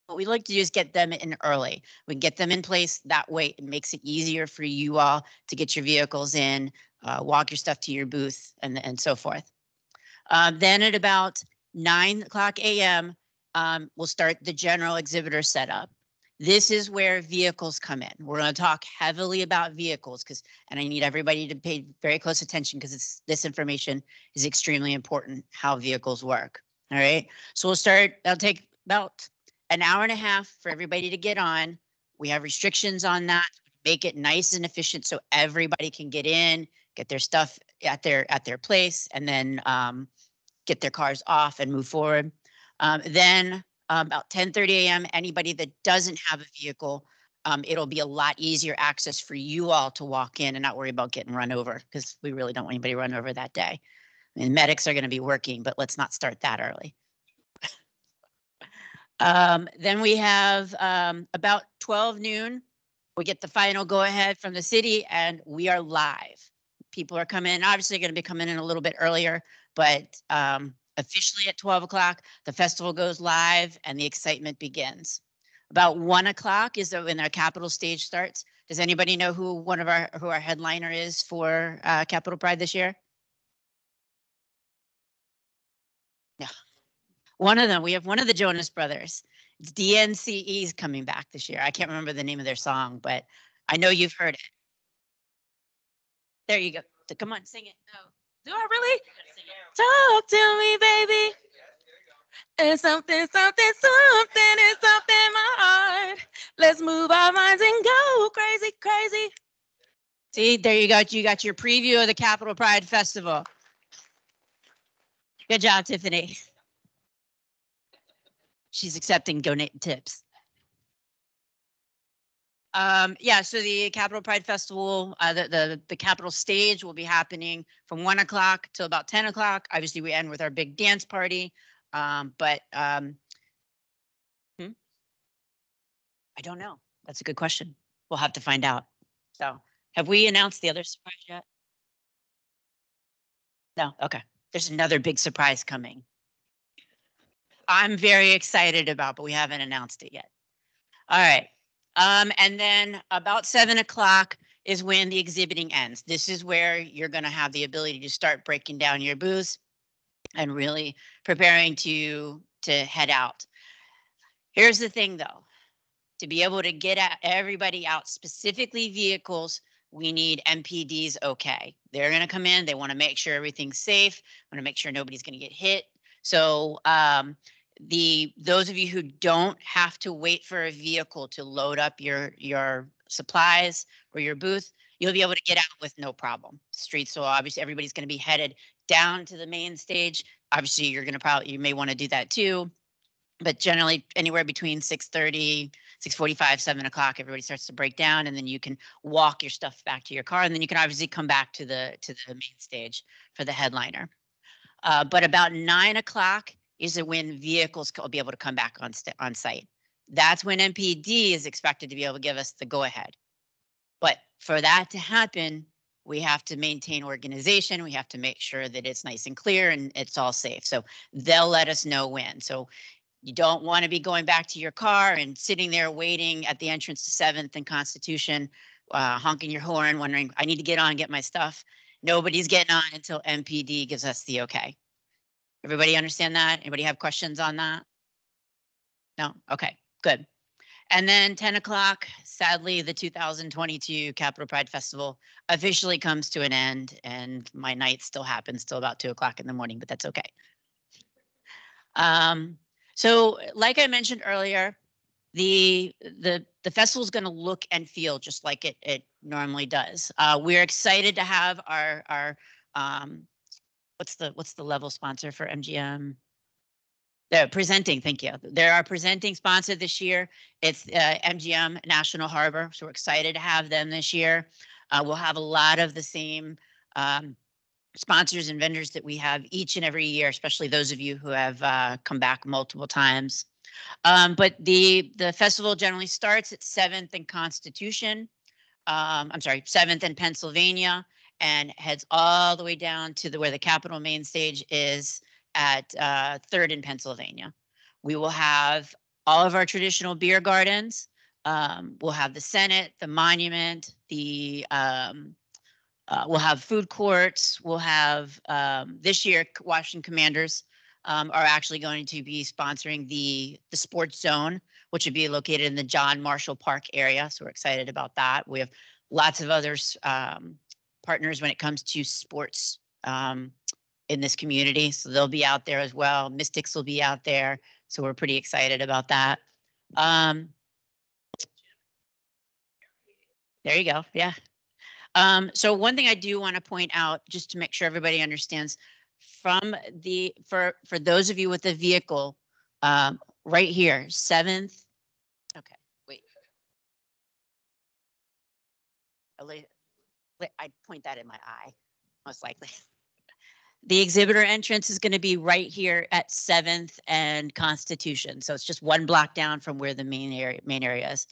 What we like to do is get them in early. We get them in place. That way it makes it easier for you all to get your vehicles in, walk your stuff to your booth, and so forth. Then at about 9 o'clock a.m., we'll start the general exhibitor setup. This is where vehicles come in. We're going to talk heavily about vehicles and I need everybody to pay very close attention because this information is extremely important, how vehicles work. All right. So we'll start, that'll take about an hour and a half for everybody to get on. We have restrictions on that. Make it nice and efficient so everybody can get in, get their stuff at their place, and then get their cars off and move forward. Then about 10:30 a.m., anybody that doesn't have a vehicle, it'll be a lot easier access for you all to walk in and not worry about getting run over because we really don't want anybody run over that day. I mean, medics are going to be working, but let's not start that early. Then we have about 12 noon. We get the final go ahead from the city and we are live. People are coming in, obviously going to be coming in a little bit earlier, but officially at 12 o'clock, the festival goes live and the excitement begins. About 1 o'clock is when our Capitol stage starts. Does anybody know who our headliner is for Capitol Pride this year? Yeah. One of them, we have one of the Jonas Brothers. It's DNCE's coming back this year. I can't remember the name of their song, but I know you've heard it. There you go. So come on, sing it. Oh, do I really? Talk to me, baby. There's something in my heart. Let's move our minds and go crazy, crazy. See, there you go. You got your preview of the Capitol Pride Festival. Good job, Tiffany. She's accepting donate tips. Yeah, so the Capitol Pride Festival, the Capitol stage will be happening from 1 o'clock till about 10 o'clock. Obviously, we end with our big dance party. I don't know. That's a good question. We'll have to find out. So have we announced the other surprise yet? No, okay. There's another big surprise coming. I'm very excited about, but we haven't announced it yet. All right. And then about 7 o'clock is when the exhibiting ends. This is where you're going to have the ability to start breaking down your booths and really preparing to head out. Here's the thing, though. To be able to get everybody out, specifically vehicles, we need MPD's okay. They're going to come in. They want to make sure everything's safe. Want to make sure nobody's going to get hit. So those of you who don't have to wait for a vehicle to load up your supplies or your booth, you'll be able to get out with no problem. Streets, so obviously everybody's going to be headed down to the main stage. Obviously, you may want to do that too. But generally, anywhere between 6:30, 6:45, 7 o'clock, everybody starts to break down, and then you can walk your stuff back to your car, and then you can obviously come back to the main stage for the headliner. But about 9 o'clock is when vehicles will be able to come back on site. That's when MPD is expected to be able to give us the go ahead. But for that to happen, we have to maintain organization. We have to make sure that it's nice and clear and it's all safe. So they'll let us know when. So you don't want to be going back to your car and sitting there waiting at the entrance to 7th and Constitution, honking your horn, wondering, I need to get on and get my stuff. Nobody's getting on until MPD gives us the okay. Everybody understand that? Anybody have questions on that? No? Okay, good. And then 10 o'clock, sadly, the 2022 Capitol Pride Festival officially comes to an end, and my night still happens till about 2 o'clock in the morning, but that's okay. So like I mentioned earlier, the festival is going to look and feel just like it normally does. We're excited to have our what's the level sponsor for MGM? They're presenting, thank you. They're our presenting sponsor this year. It's MGM National Harbor, so we're excited to have them this year. We'll have a lot of the same sponsors and vendors that we have each and every year, especially those of you who have come back multiple times. But the festival generally starts at 7th and Constitution. I'm sorry, 7th and Pennsylvania, and heads all the way down to where the Capitol main stage is at 3rd in Pennsylvania. We will have all of our traditional beer gardens. We'll have the Senate, the Monument, we'll have food courts. We'll have this year Washington Commanders are actually going to be sponsoring the sports zone, which would be located in the John Marshall Park area. So we're excited about that. We have lots of others partners when it comes to sports in this community. So they'll be out there as well. Mystics will be out there. So we're pretty excited about that. There you go. Yeah. So one thing I do want to point out, just to make sure everybody understands, from the for those of you with a vehicle, right here, 7th. Okay, wait. I'd point that in my eye, most likely. The exhibitor entrance is going to be right here at 7th and Constitution. So it's just one block down from where the main area is.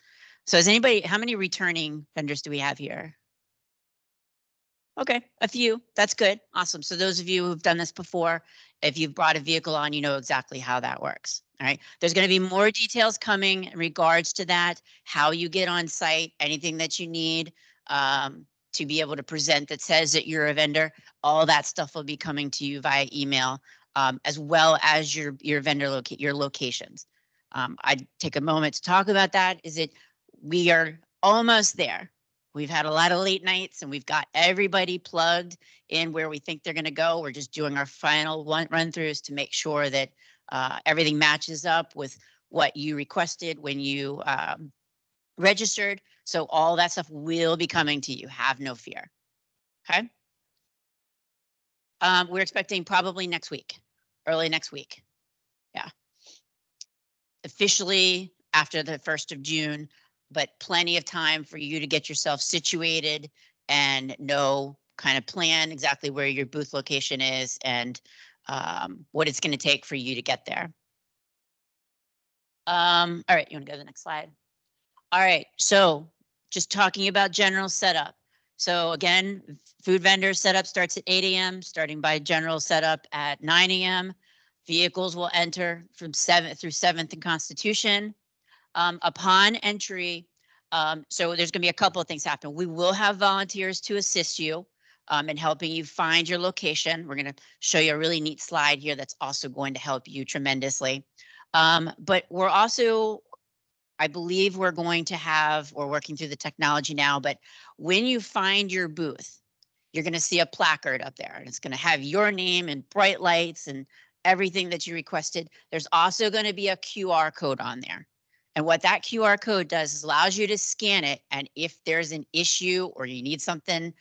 So is anybody, how many returning vendors do we have here? Okay, a few. That's good. Awesome. So those of you who've done this before, if you've brought a vehicle on, you know exactly how that works. All right. There's going to be more details coming in regards to that, how you get on site, anything that you need to be able to present that says that you're a vendor. All that stuff will be coming to you via email, as well as your vendor your locations. I'd take a moment to talk about that. We are almost there. We've had a lot of late nights and we've got everybody plugged in where we think they're going to go. We're just doing our final run-throughs to make sure that everything matches up with what you requested when you registered. So all that stuff will be coming to you. Have no fear. Okay. We're expecting probably next week, early next week. Yeah. Officially after the 1st of June. But plenty of time for you to get yourself situated and kind of plan exactly where your booth location is and what it's going to take for you to get there. All right, you want to go to the next slide? All right, so just talking about general setup. So again, food vendor setup starts at 8 a.m., starting by general setup at 9 a.m. Vehicles will enter from 7th through 7th and Constitution. Upon entry, so there's going to be a couple of things happen. We will have volunteers to assist you in helping you find your location. We're going to show you a really neat slide here that's also going to help you tremendously. But we're also, I believe we're working through the technology now, but when you find your booth, you're going to see a placard up there and it's going to have your name and bright lights and everything that you requested. There's also going to be a QR code on there. And what that QR code does is allows you to scan it. And if there's an issue or you need something,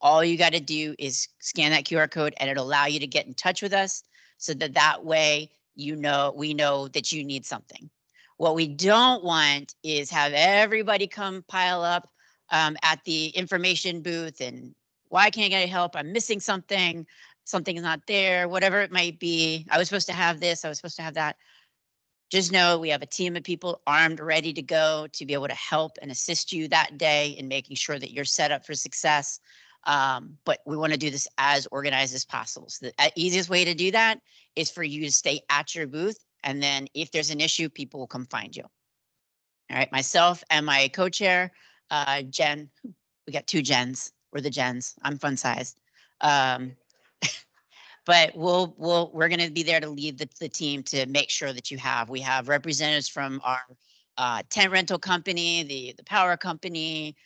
all you got to do is scan that QR code and it'll allow you to get in touch with us so that way, we know that you need something. What we don't want is have everybody come pile up at the information booth and why can't I get help? I'm missing something. Something is not there, whatever it might be. I was supposed to have this. I was supposed to have that. Just know we have a team of people armed, ready to go to be able to help and assist you that day in making sure that you're set up for success. But we want to do this as organized as possible. So the easiest way to do that is for you to stay at your booth. And then if there's an issue, people will come find you. All right, myself and my co-chair, Jen, we got 2 Jens. We're the Jens. I'm fun sized. But we're going to be there to lead the team to make sure that we have representatives from our tent rental company, the power company,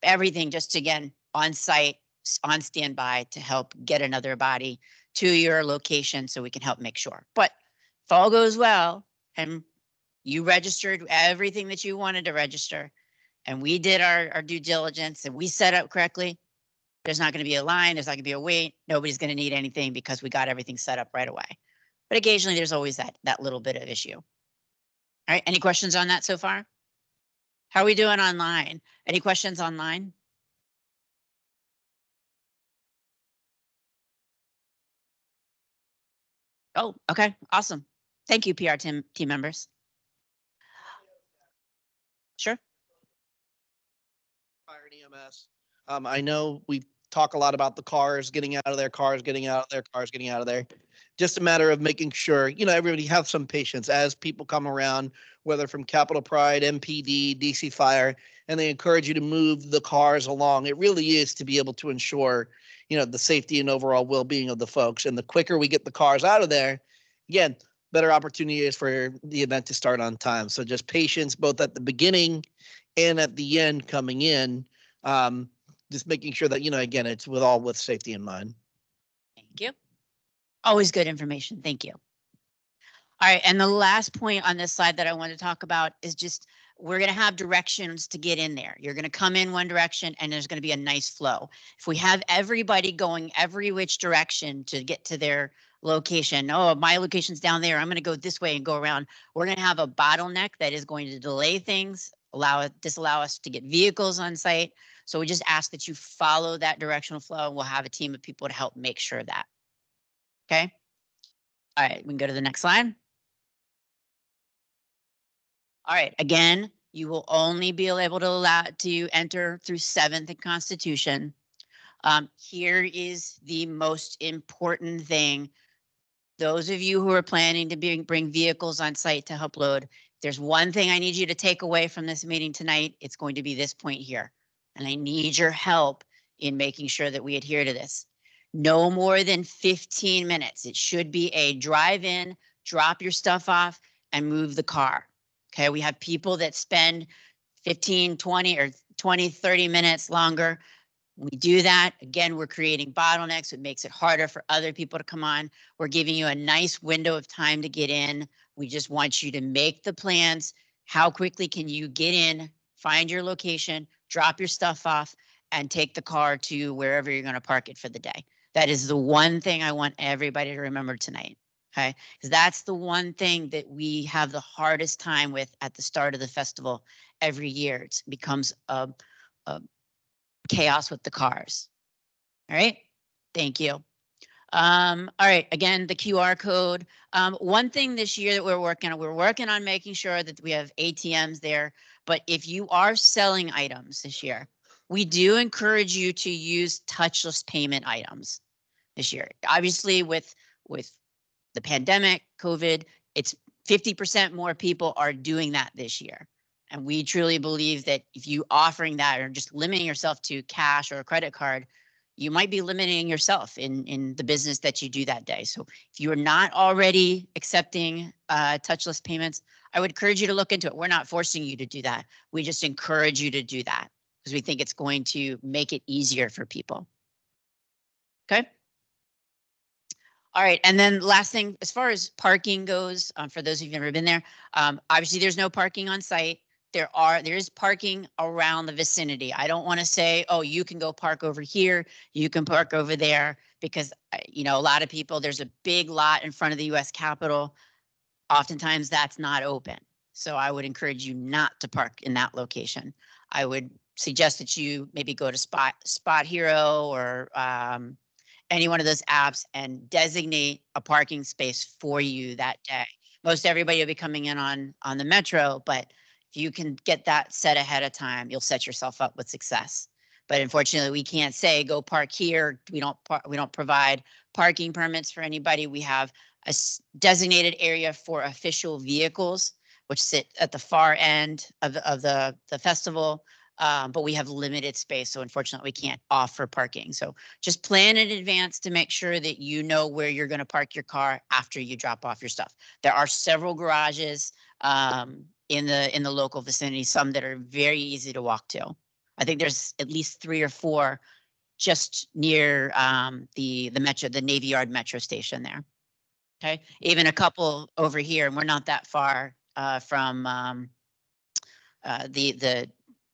everything just again on site, on standby to help get another body to your location so we can help make sure. But if all goes well and you registered everything that you wanted to register and we did our due diligence and we set up correctly, there's not going to be a line. There's not going to be a wait. Nobody's going to need anything because we got everything set up right away. But occasionally there's always that little bit of issue. All right. Any questions on that so far? How are we doing online? Any questions online? Oh, okay. Awesome. Thank you, PR team members. Sure. Fire and EMS. I know we talk a lot about the cars getting out of their cars, getting out of their cars, getting out of there. just a matter of making sure, everybody have some patience as people come around, whether from Capital Pride, MPD, DC Fire, and they encourage you to move the cars along. It really is to be able to ensure, the safety and overall well-being of the folks. And the quicker we get the cars out of there, again, better opportunity is for the event to start on time. So just patience, both at the beginning and at the end coming in, just making sure that, again, it's with safety in mind. Thank you. Always good information. Thank you. All right. And the last point on this slide that I want to talk about is just we're going to have directions to get in there. You're going to come in one direction and there's going to be a nice flow. If we have everybody going every which direction to get to their location, oh, my location's down there, I'm going to go this way and go around. We're going to have a bottleneck that is going to delay things, disallow us to get vehicles on site. So we just ask that you follow that directional flow and we'll have a team of people to help make sure that. Okay. All right, we can go to the next slide. All right, again, you will only be able to enter through 7th and Constitution. Here is the most important thing. Those of you who are planning to bring vehicles on site to help load, if there's one thing I need you to take away from this meeting tonight, it's going to be this point here. And I need your help in making sure that we adhere to this. No more than 15 minutes. It should be a drive in, drop your stuff off, and move the car. Okay, we have people that spend 15, 20, or 20, 30 minutes longer. We do that. Again, we're creating bottlenecks. It makes it harder for other people to come on. We're giving you a nice window of time to get in. We just want you to make the plans. How quickly can you get in, find your location, drop your stuff off, and take the car to wherever you're going to park it for the day. That is the one thing I want everybody to remember tonight. Okay, because that's the one thing that we have the hardest time with at the start of the festival every year. It becomes a chaos with the cars. All right, thank you. All right, again, the QR code. One thing this year that we're working on making sure that we have ATMs there. But if you are selling items this year, we do encourage you to use touchless payment items this year. Obviously, with the pandemic, COVID, it's 50% more people are doing that this year. And we truly believe that if you offering that or just limiting yourself to cash or a credit card, you might be limiting yourself in the business that you do that day. So if you are not already accepting touchless payments, I would encourage you to look into it. We're not forcing you to do that. We just encourage you to do that because we think it's going to make it easier for people. Okay. All right, and then last thing, as far as parking goes, for those who've never been there, obviously there's no parking on site. There is parking around the vicinity. I don't want to say, oh, you can go park over here, you can park over there, because a lot of people, there's a big lot in front of the U.S. Capitol. Oftentimes that's not open. So I would encourage you not to park in that location. I would suggest that you maybe go to Spot Hero or any one of those apps and designate a parking space for you that day. Most everybody will be coming in on the Metro, but if you can get that set ahead of time, you'll set yourself up with success. But unfortunately, we can't say go park here. We don't provide parking permits for anybody. We have a designated area for official vehicles, which sit at the far end of the festival. But we have limited space, so unfortunately we can't offer parking. So just plan in advance to make sure that you know where you're going to park your car after you drop off your stuff. There are several garages in the local vicinity, some that are very easy to walk to. I think there's at least 3 or 4 just near the Navy Yard Metro station there. Okay, even a couple over here, and we're not that far from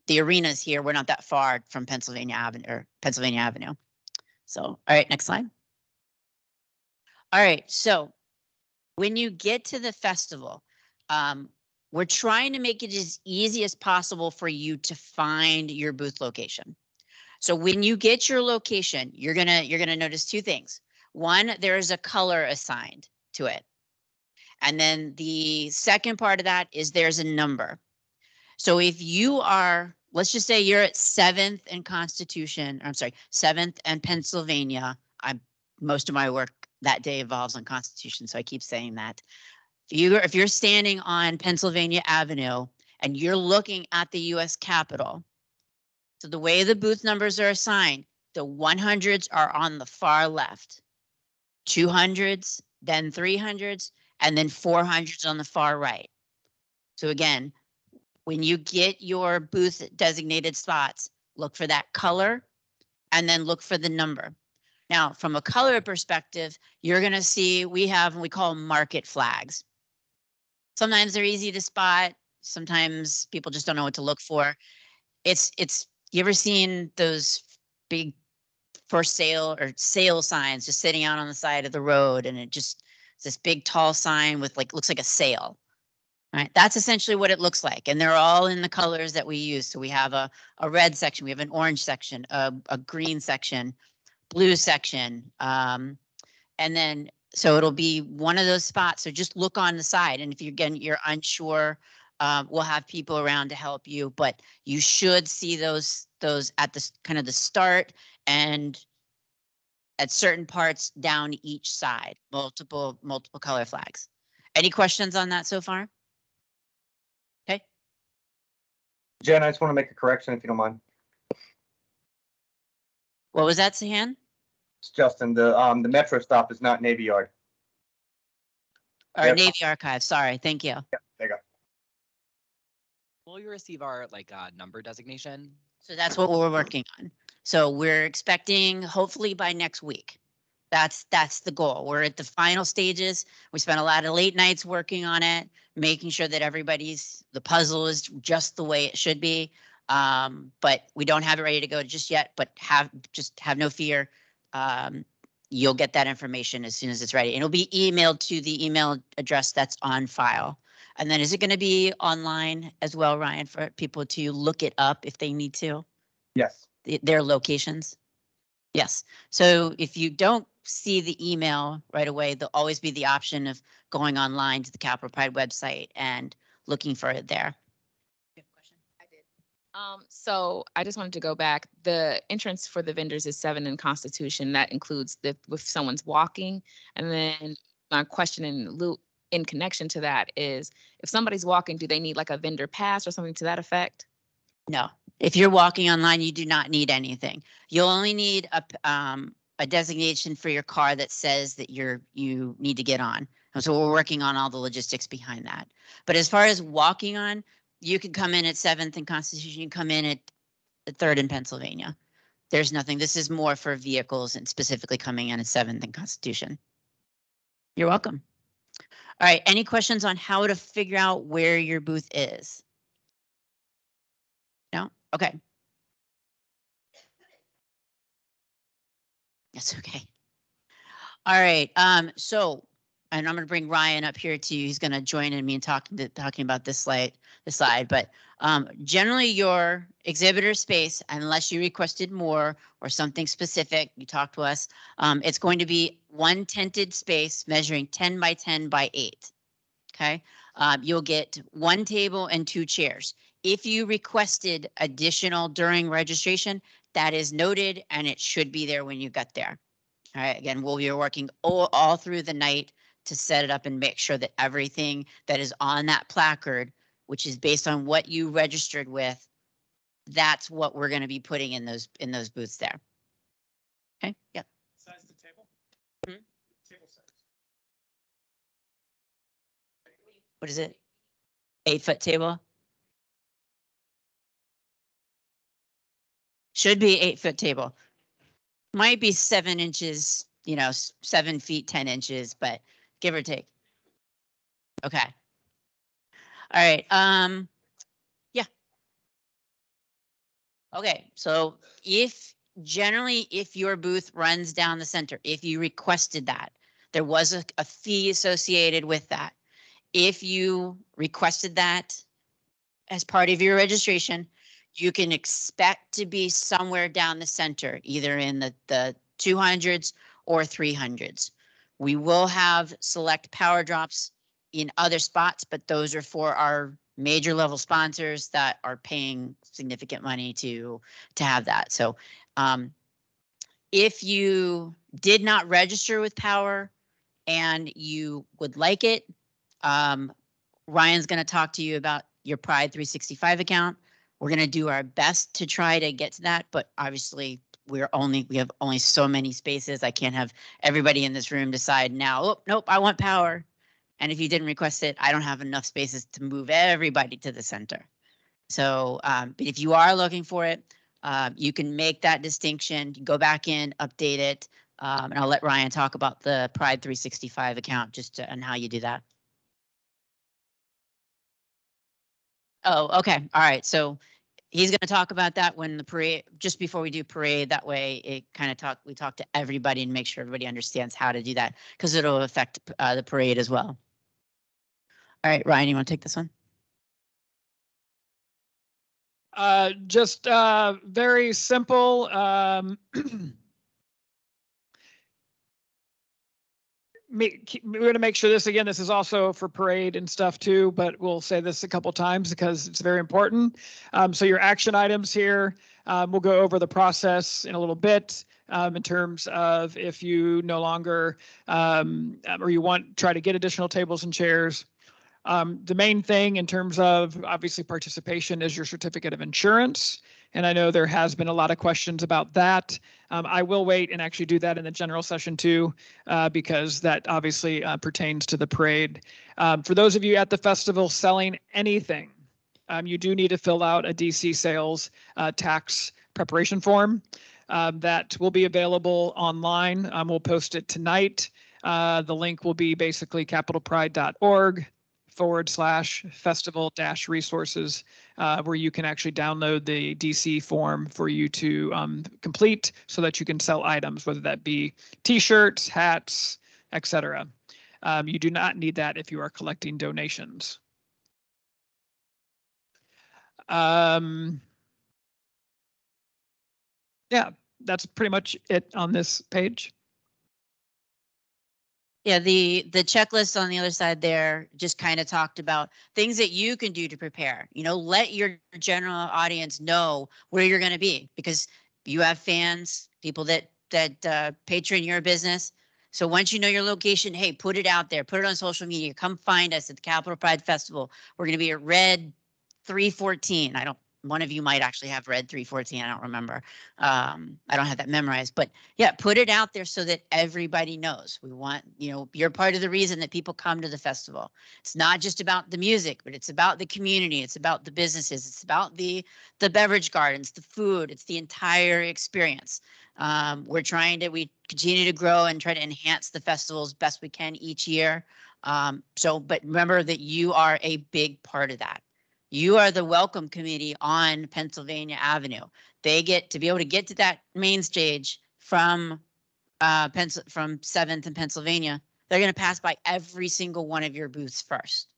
the arenas here. We're not that far from Pennsylvania Avenue. So, all right, next slide. All right, so when you get to the festival, we're trying to make it as easy as possible for you to find your booth location. So when you get your location, you're gonna notice 2 things. One, there is a color assigned to it. And then the second part of that is there's a number. So if you are, let's just say you're at 7th and 7th and Pennsylvania. Most of my work that day evolves on Constitution. So I keep saying that. If you're standing on Pennsylvania Avenue and you're looking at the U.S. Capitol, so the way the booth numbers are assigned, the 100s are on the far left, 200s, then 300s, and then 400s on the far right. So again, when you get your booth designated spots, look for that color and then look for the number. Now, from a color perspective, you're going to see we call them market flags. Sometimes they're easy to spot. Sometimes people just don't know what to look for. You ever seen those big for sale or sale signs just sitting out on the side of the road, and it's this big tall sign with looks like a sale. All right, that's essentially what it looks like, and they're all in the colors that we use. So we have a red section, we have an orange section, a green section, blue section, and then so it'll be one of those spots. So just look on the side, and if you're unsure, we'll have people around to help you. But you should see those at the kind of the start and at certain parts down each side. Multiple color flags. Any questions on that so far? Okay. Jen, I just want to make a correction if you don't mind. What was that, Sahan? It's Justin. The Metro stop is not Navy Yard. Or Yep. Navy Archives. Sorry. Thank you. Yeah, there you go. Will you receive our number designation? So that's what we're working on. So we're expecting hopefully by next week. That's the goal. We're at the final stages. We spent a lot of late nights working on it, making sure that the puzzle is just the way it should be. But we don't have it ready to go just yet, but have no fear. You'll get that information as soon as it's ready. And it'll be emailed to the email address that's on file. And then is it going to be online as well, Ryan, for people to look it up if they need to? Yes. Their locations? Yes. So if you don't see the email right away, there'll always be the option of going online to the Capital Pride website and looking for it there. You have a question? I did. So I just wanted to go back. The entrance for the vendors is 7 in Constitution. That includes if someone's walking. And then my question in connection to that is, if somebody's walking, do they need a vendor pass or something to that effect? No. If you're walking online, you do not need anything. You'll only need a designation for your car that says that you need to get on. And so we're working on all the logistics behind that. But as far as walking on, you can come in at 7th and Constitution, you can come in at 3rd in Pennsylvania. There's nothing. This is more for vehicles and specifically coming in at 7th and Constitution. You're welcome. All right. Any questions on how to figure out where your booth is? No? Okay. That's okay. All right. So, and I'm going to bring Ryan up here too. He's going to join in me and talking about this slide. But generally, your exhibitor space, unless you requested more or something specific, you talk to us. It's going to be one tented space measuring 10 by 10 by 8. Okay. You'll get one table and 2 chairs. If you requested additional during registration, that is noted and it should be there when you get there. All right, again, we'll be working all through the night to set it up and make sure that everything that is on that placard, which is based on what you registered with, that's what we're going to be putting in those booths there. Okay, yep. Size of the table? Hmm? Table size. What is it? 8-foot table? Should be 8-foot table. Might be 7 inches, 7 feet, 10 inches, but give or take. Okay. All right. Yeah. Okay. So if your booth runs down the center, if you requested that, there was a fee associated with that. If you requested that as part of your registration, you can expect to be somewhere down the center, either in the 200s or 300s. We will have select power drops in other spots, but those are for our major level sponsors that are paying significant money to have that. So if you did not register with power, and you would like it, Ryan's going to talk to you about your Pride365 account. We're going to do our best to try to get to that, but obviously we have only so many spaces. I can't have everybody in this room decide now, oh, nope, I want power. And if you didn't request it, I don't have enough spaces to move everybody to the center. So but if you are looking for it, you can make that distinction, go back in, update it, and I'll let Ryan talk about the Pride365 account and how you do that. Oh, okay. All right. So he's going to talk about that when the parade, just before we do parade. That way it kind of we talk to everybody and make sure everybody understands how to do that, because it'll affect the parade as well. All right, Ryan, you want to take this one? Just very simple. We're going to make sure this is also for parade and stuff too, but we'll say this a couple times because it's very important. So your action items here, we'll go over the process in a little bit in terms of if you no longer or you try to get additional tables and chairs. The main thing in terms of obviously participation is your certificate of insurance. And I know there has been a lot of questions about that. I will wait and actually do that in the general session too, because that obviously pertains to the parade. For those of you at the festival selling anything, you do need to fill out a DC sales tax preparation form that will be available online. We'll post it tonight. The link will be basically capitalpride.org/festival-resources, where you can actually download the DC form for you to complete so that you can sell items, whether that be t-shirts, hats, etc. You do not need that if you are collecting donations. Yeah, that's pretty much it on this page. Yeah, the checklist on the other side there just kind of talked about things that you can do to prepare. You know, let your general audience know where you're going to be, because you have fans, people that patron your business. So once you know your location, hey, put it out there, put it on social media. Come find us at the Capital Pride Festival. We're going to be at Red 314. One of you might actually have Red 314. I don't remember. I don't have that memorized, but yeah, put it out there so that everybody knows. We want, you're part of the reason that people come to the festival. It's not just about the music, but it's about the community. It's about the businesses. It's about the beverage gardens, the food. It's the entire experience. We continue to grow and try to enhance the festival as best we can each year. But remember that you are a big part of that. You are the welcome committee on Pennsylvania Avenue. They get to be able to get to that main stage from 7th and Pennsylvania. They're going to pass by every single one of your booths first.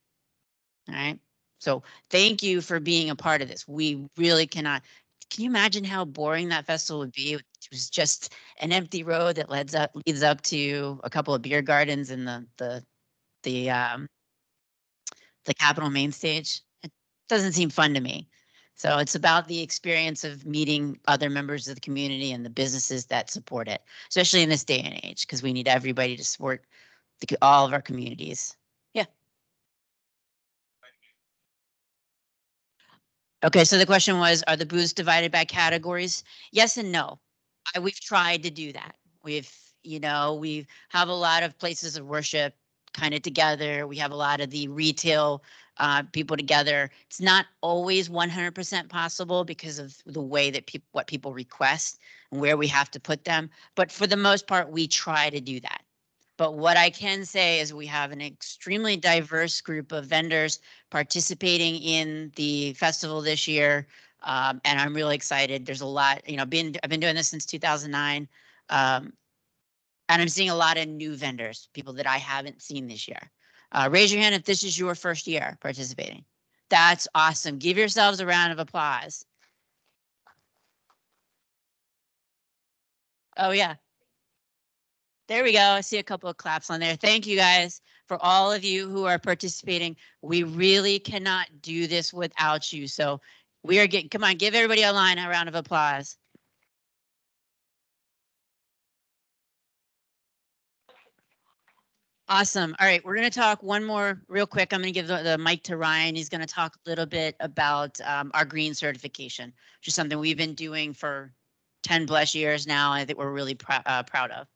All right. So thank you for being a part of this. We really cannot. Can you imagine how boring that festival would be? It was just an empty road that leads up to a couple of beer gardens and the Capitol main stage. Doesn't seem fun to me. So it's about the experience of meeting other members of the community and the businesses that support it, especially in this day and age, because we need everybody to support all of our communities. Yeah. Okay, so the question was, are the booths divided by categories? Yes and no. We've tried to do that. We have a lot of places of worship kind of together. We have a lot of the retail people together. It's not always 100% possible because of the way that what people request and where we have to put them. But for the most part, we try to do that. But what I can say is we have an extremely diverse group of vendors participating in the festival this year. And I'm really excited. There's a lot, I've been doing this since 2009. And I'm seeing a lot of new vendors, people that I haven't seen this year. Raise your hand if this is your first year participating. That's awesome. Give yourselves a round of applause. Oh, yeah. There we go. I see a couple of claps on there. Thank you guys for all of you who are participating. We really cannot do this without you. So come on, give everybody online a round of applause. Awesome. All right, we're going to talk one more real quick. I'm going to give the mic to Ryan. He's going to talk a little bit about our green certification, which is something we've been doing for 10 plus years now. I think we're really proud of.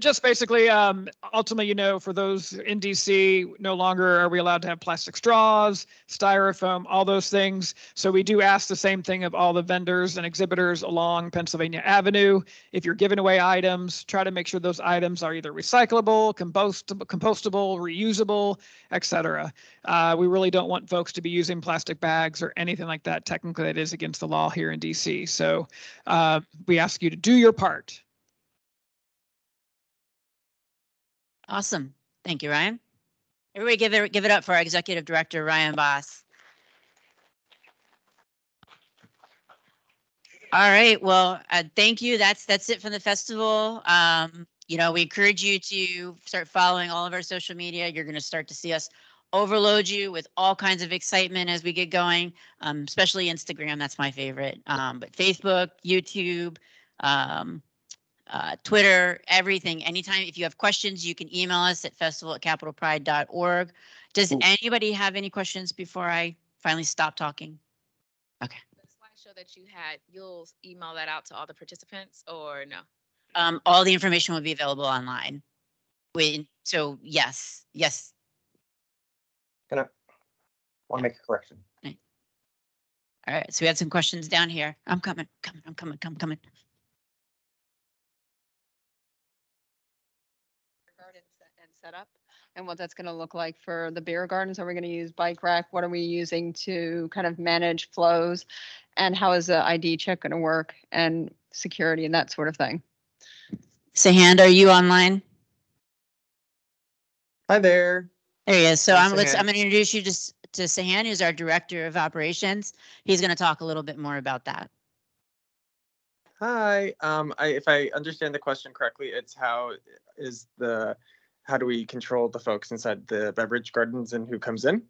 Just basically, ultimately, you know, for those in DC, no longer are we allowed to have plastic straws, styrofoam, all those things. So we do ask the same thing of all the vendors and exhibitors along Pennsylvania Avenue. If you're giving away items, try to make sure those items are either recyclable, compostable, reusable, etc. We really don't want folks to be using plastic bags or anything like that. Technically, it is against the law here in DC. So we ask you to do your part. Awesome. Thank you, Ryan. Everybody give it up for our Executive Director, Ryan Boss. All right. Well, thank you. That's it for the festival. You know, we encourage you to start following all of our social media. You're going to start to see us overload you with all kinds of excitement as we get going, especially Instagram. That's my favorite. But Facebook, YouTube, Twitter, everything. Anytime, if you have questions, you can email us at festival@capitalpride.org. Does anybody have any questions before I finally stop talking? Okay. The slideshow that you had, you'll email that out to all the participants or no? All the information will be available online. So yes. Want to make a correction. All right. So we had some questions down here. I'm coming. Set up and what that's going to look like for the beer gardens. Are we going to use bike rack? What are we using to kind of manage flows? And how is the ID check going to work and security and that sort of thing? Sahand, are you online? Hi there. There he is. So Hi, I'm going to Sahand. introduce you to Sahand, who's our Director of Operations. He's going to talk a little bit more about that. Hi. If I understand the question correctly, it's how do we control the folks inside the beverage gardens and who comes in?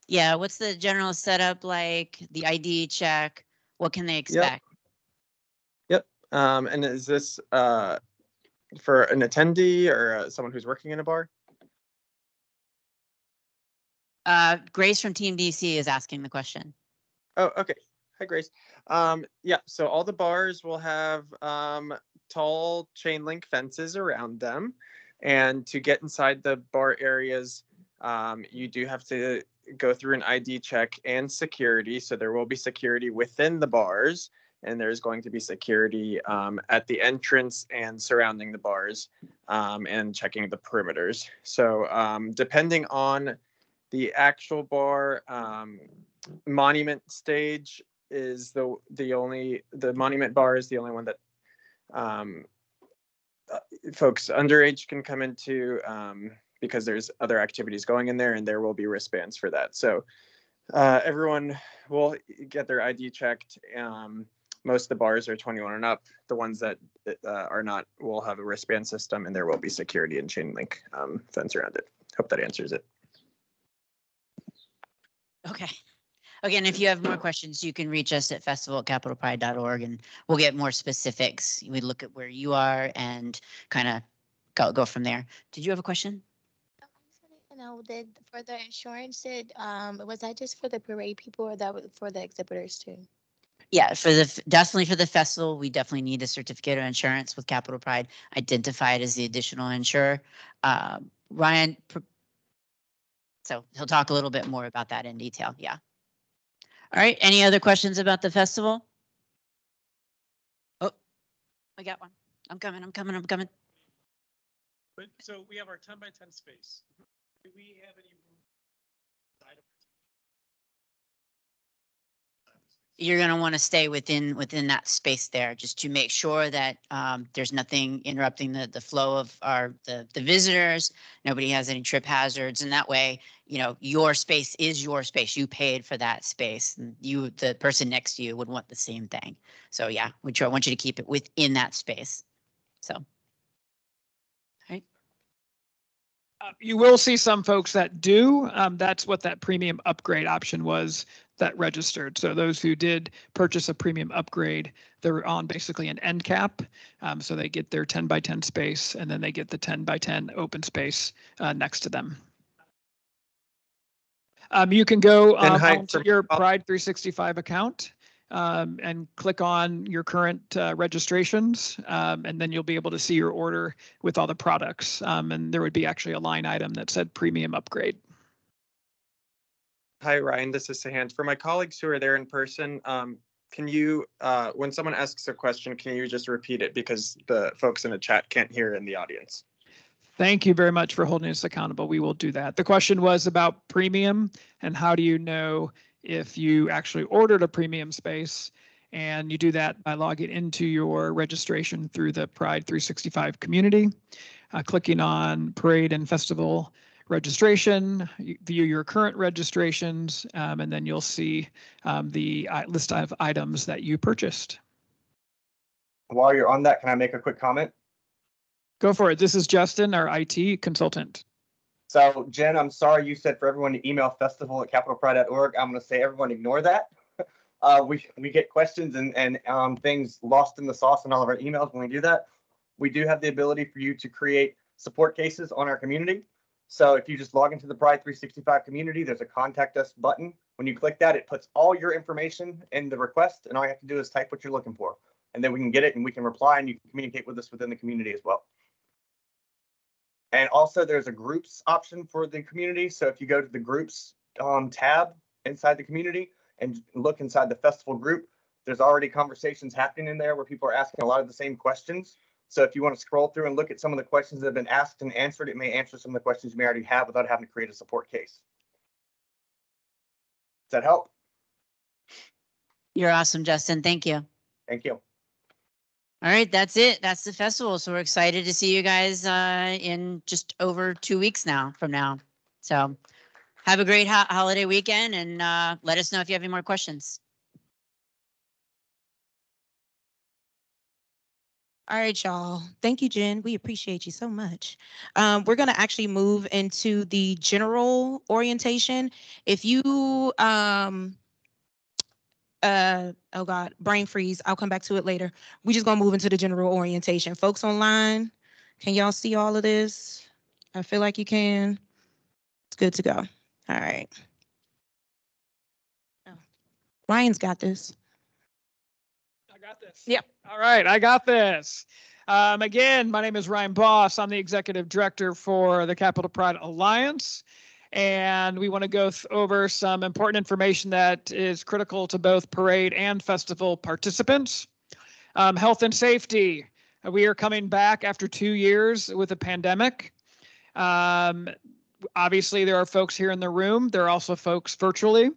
Yeah, what's the general setup like? The ID check? What can they expect? Yep. And is this for an attendee or someone who's working in a bar? Grace from Team DC is asking the question. Oh, okay. Hi, Grace. Yeah, so all the bars will have tall chain link fences around them. And to get inside the bar areas, you do have to go through an ID check and security. So there will be security within the bars, and there's going to be security at the entrance and surrounding the bars and checking the perimeters. So depending on the actual bar, Monument stage is the Monument bar is the only one that folks underage can come into because there's other activities going in there, and there will be wristbands for that. So everyone will get their ID checked. Most of the bars are 21 and up. The ones that are not will have a wristband system, and there will be security and chain link fence around it. Hope that answers it. Okay. Again, if you have more questions, you can reach us at festival@capitalpride.org, and we'll get more specifics. We look at where you are and kind of go from there. Did you have a question? I just wanted to know, for the insurance, was that just for the parade people, or that was for the exhibitors too? Yeah, definitely for the festival, we definitely need a certificate of insurance with Capital Pride identified as the additional insurer. Ryan, so he'll talk a little bit more about that in detail. Yeah. All right. Any other questions about the festival? Oh, I got one. I'm coming. So we have our 10 by 10 space. Do we have any room inside of You're going to want to stay within that space there, just to make sure that there's nothing interrupting the flow of the visitors. Nobody has any trip hazards, and that way, you know, your space is your space. You paid for that space, and the person next to you would want the same thing. So yeah, I want you to keep it within that space. So, all right. You will see some folks that do. That's what that premium upgrade option was that registered. So those who did purchase a premium upgrade, they're on basically an end cap. So they get their 10 by 10 space, and then they get the 10 by 10 open space next to them. You can go onto your Pride365 account and click on your current registrations, and then you'll be able to see your order with all the products. And there would be actually a line item that said premium upgrade. Hi, Ryan, this is Sahant. For my colleagues who are there in person, can you, when someone asks a question, can you just repeat it because the folks in the chat can't hear in the audience? Thank you very much for holding us accountable. We will do that. The question was about premium and how do you know if you actually ordered a premium space, and you do that by logging into your registration through the Pride365 community, clicking on parade and festival registration, view your current registrations, and then you'll see the list of items that you purchased. While you're on that, can I make a quick comment? Go for it. This is Justin, our IT consultant. So Jen, I'm sorry you said for everyone to email festival@capitalpride.org. I'm going to say everyone ignore that. We get questions and things lost in the sauce in all of our emails when we do that. We do have the ability for you to create support cases on our community. So if you just log into the Pride365 community, there's a contact us button. When you click that, it puts all your information in the request, and all you have to do is type what you're looking for. And then we can get it and we can reply, and you can communicate with us within the community as well. And also there's a groups option for the community. So if you go to the groups tab inside the community and look inside the festival group, there's already conversations happening in there where people are asking a lot of the same questions. So if you want to scroll through and look at some of the questions that have been asked and answered, it may answer some of the questions you may already have without having to create a support case. Does that help? You're awesome, Justin. Thank you. Thank you. All right, that's it. That's the festival. So we're excited to see you guys in just over 2 weeks now from now. So have a great holiday weekend, and let us know if you have any more questions. All right, y'all. Thank you, Jen. We appreciate you so much. We're going to actually move into the general orientation. If you, oh God, brain freeze. I'll come back to it later. We're just going to move into the general orientation. Folks online, can y'all see all of this? I feel like you can. It's good to go. All right. Oh, Ryan's got this. I got this. Yep. All right, I got this. Again, my name is Ryan Boss. I'm the executive director for the Capital Pride Alliance. And we want to go over some important information that is critical to both parade and festival participants. Health and safety. We are coming back after 2 years with a pandemic. Obviously, there are folks here in the room. There are also folks virtually.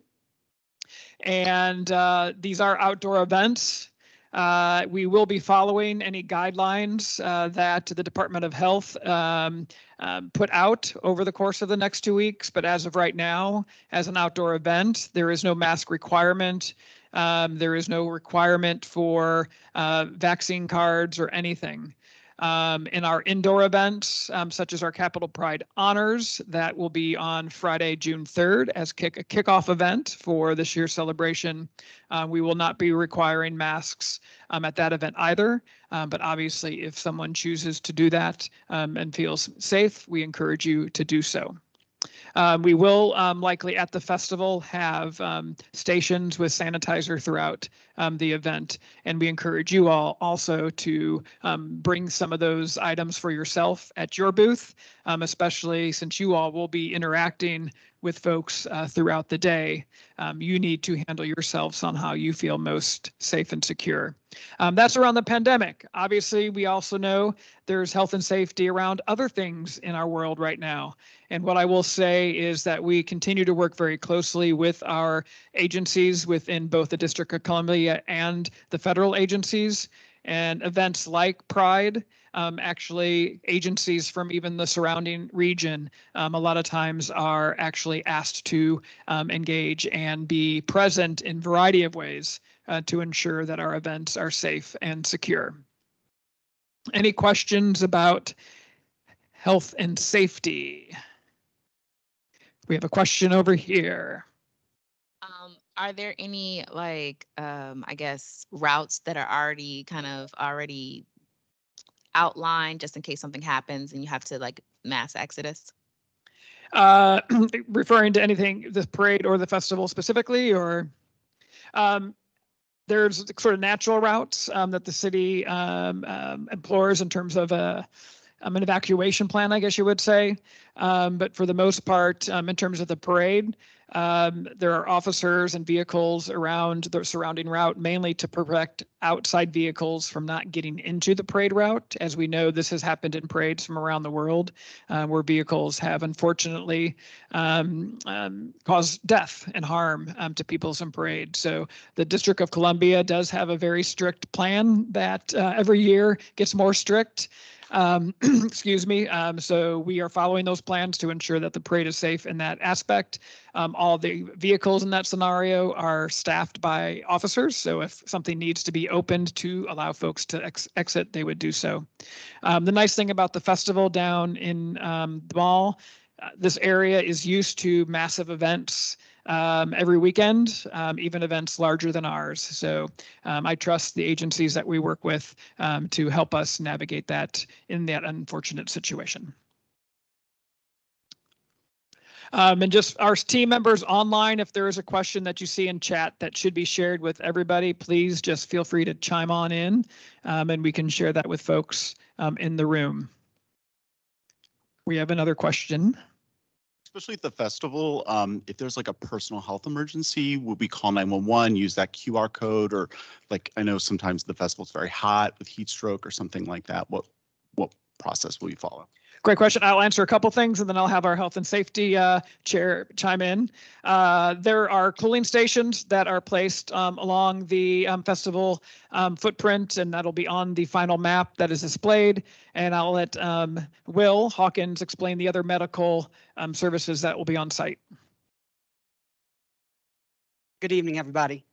And these are outdoor events. We will be following any guidelines that the Department of Health put out over the course of the next 2 weeks. But as of right now, as an outdoor event, there is no mask requirement. There is no requirement for vaccine cards or anything. In our indoor events, such as our Capital Pride Honors, that will be on Friday, June 3rd as a kickoff event for this year's celebration. We will not be requiring masks at that event either. But obviously, if someone chooses to do that and feels safe, we encourage you to do so. We will likely at the festival have stations with sanitizer throughout the event, and we encourage you all also to bring some of those items for yourself at your booth, especially since you all will be interacting with folks throughout the day. You need to handle yourselves on how you feel most safe and secure. That's around the pandemic. Obviously, we also know there's health and safety around other things in our world right now. And what I will say is that we continue to work very closely with our agencies within both the District of Columbia and the federal agencies. And events like Pride, actually agencies from even the surrounding region, a lot of times are actually asked to engage and be present in a variety of ways to ensure that our events are safe and secure. Any questions about Health and safety. We have a question over here. Are there any like I guess routes that are already outlined just in case something happens and you have to like mass exodus? Referring to anything, the parade or the festival specifically, or there's sort of natural routes that the city implores in terms of an evacuation plan, I guess you would say. But for the most part, in terms of the parade, there are officers and vehicles around the surrounding route, mainly to protect outside vehicles from not getting into the parade route. As we know, this has happened in parades from around the world, where vehicles have unfortunately caused death and harm to people in parades. So the District of Columbia does have a very strict plan that every year gets more strict. Excuse me. So we are following those plans to ensure that the parade is safe in that aspect. All the vehicles in that scenario are staffed by officers. So if something needs to be opened to allow folks to exit, they would do so. The nice thing about the festival down in the mall, this area is used to massive events every weekend, even events larger than ours. So I trust the agencies that we work with to help us navigate that in that unfortunate situation. And just our team members online, if there is a question that you see in chat that should be shared with everybody, please just feel free to chime on in and we can share that with folks in the room. We have another question. Especially at the festival, if there's like a personal health emergency, would we call 911, use that QR code, or like I know sometimes the festival's very hot with heat stroke or something like that. What process will you follow? Great question. I'll answer a couple things and then I'll have our health and safety chair chime in. There are cooling stations that are placed along the festival footprint, and that'll be on the final map that is displayed. And I'll let Will Hawkins explain the other medical services that will be on site. Good evening, everybody.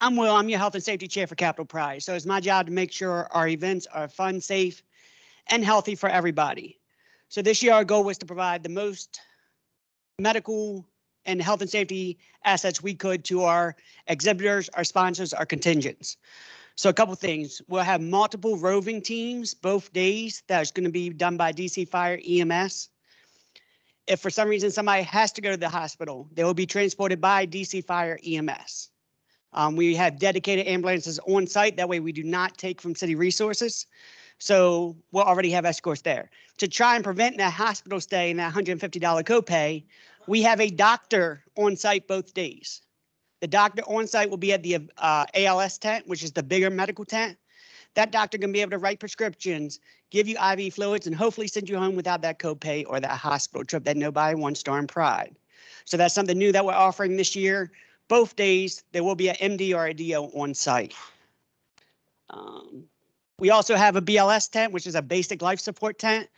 I'm Will. I'm your health and safety chair for Capital Pride. So it's my job to make sure our events are fun, safe, and healthy for everybody. So this year our goal was to provide the most medical and health and safety assets we could to our exhibitors, our sponsors, our contingents. So a couple things. We'll have multiple roving teams both days. That's going to be done by DC Fire EMS. If for some reason somebody has to go to the hospital, they will be transported by DC Fire EMS. We have dedicated ambulances on site. That way we do not take from city resources. So we'll already have escorts there. To try and prevent that hospital stay and that $150 copay, we have a doctor on site both days. The doctor on site will be at the ALS tent, which is the bigger medical tent. That doctor can be able to write prescriptions, give you IV fluids, and hopefully send you home without that copay or that hospital trip that nobody wants during Pride. So that's something new that we're offering this year. Both days, there will be an MD or a DO on site. We also have a BLS tent, which is a basic life support tent.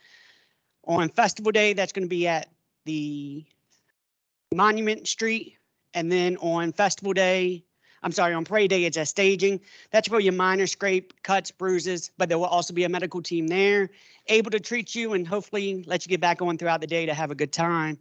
On festival day, that's going to be at the Monument Street. And then on festival day, I'm sorry, on parade day, it's at staging. That's for your minor scrape, cuts, bruises, but there will also be a medical team there, able to treat you and hopefully let you get back on throughout the day to have a good time.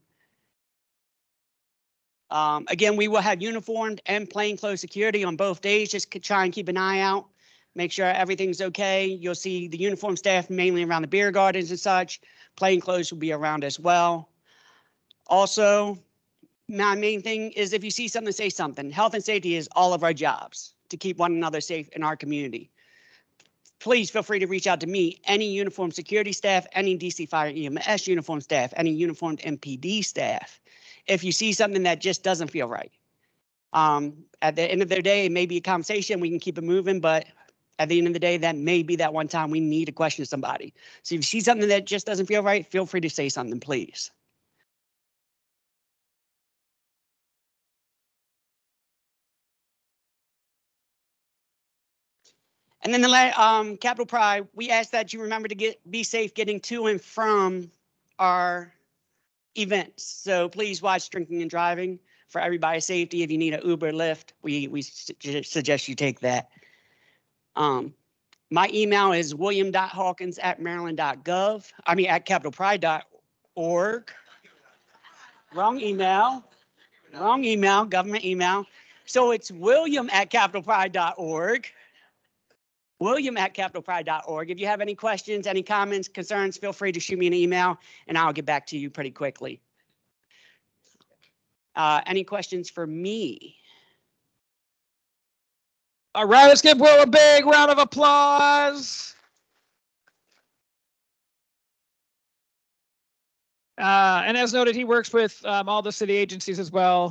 Again, we will have uniformed and plainclothes security on both days. Just try and keep an eye out. Make sure everything's okay. You'll see the uniform staff mainly around the beer gardens and such. Plainclothes will be around as well. Also, my main thing is if you see something, say something. Health and safety is all of our jobs to keep one another safe in our community. Please feel free to reach out to me, any uniformed security staff, any DC Fire EMS uniform staff, any uniformed MPD staff. If you see something that just doesn't feel right. At the end of the day, it may be a conversation, we can keep it moving, but at the end of the day, that may be that one time we need to question somebody. So if you see something that just doesn't feel right, feel free to say something, please. And then the Capital Pride, we ask that you remember to be safe getting to and from our events. So please watch drinking and driving for everybody's safety. If you need an Uber, Lyft, we suggest you take that. My email is william.hawkins@maryland.gov. I mean, at capitalpride.org. Wrong email. Wrong email, government email. So it's william@capitalpride.org. William@capitalpride.org. If you have any questions, any comments, concerns, feel free to shoot me an email and I'll get back to you pretty quickly. Any questions for me? All right, let's give Will a big round of applause. And as noted, he works with all the city agencies as well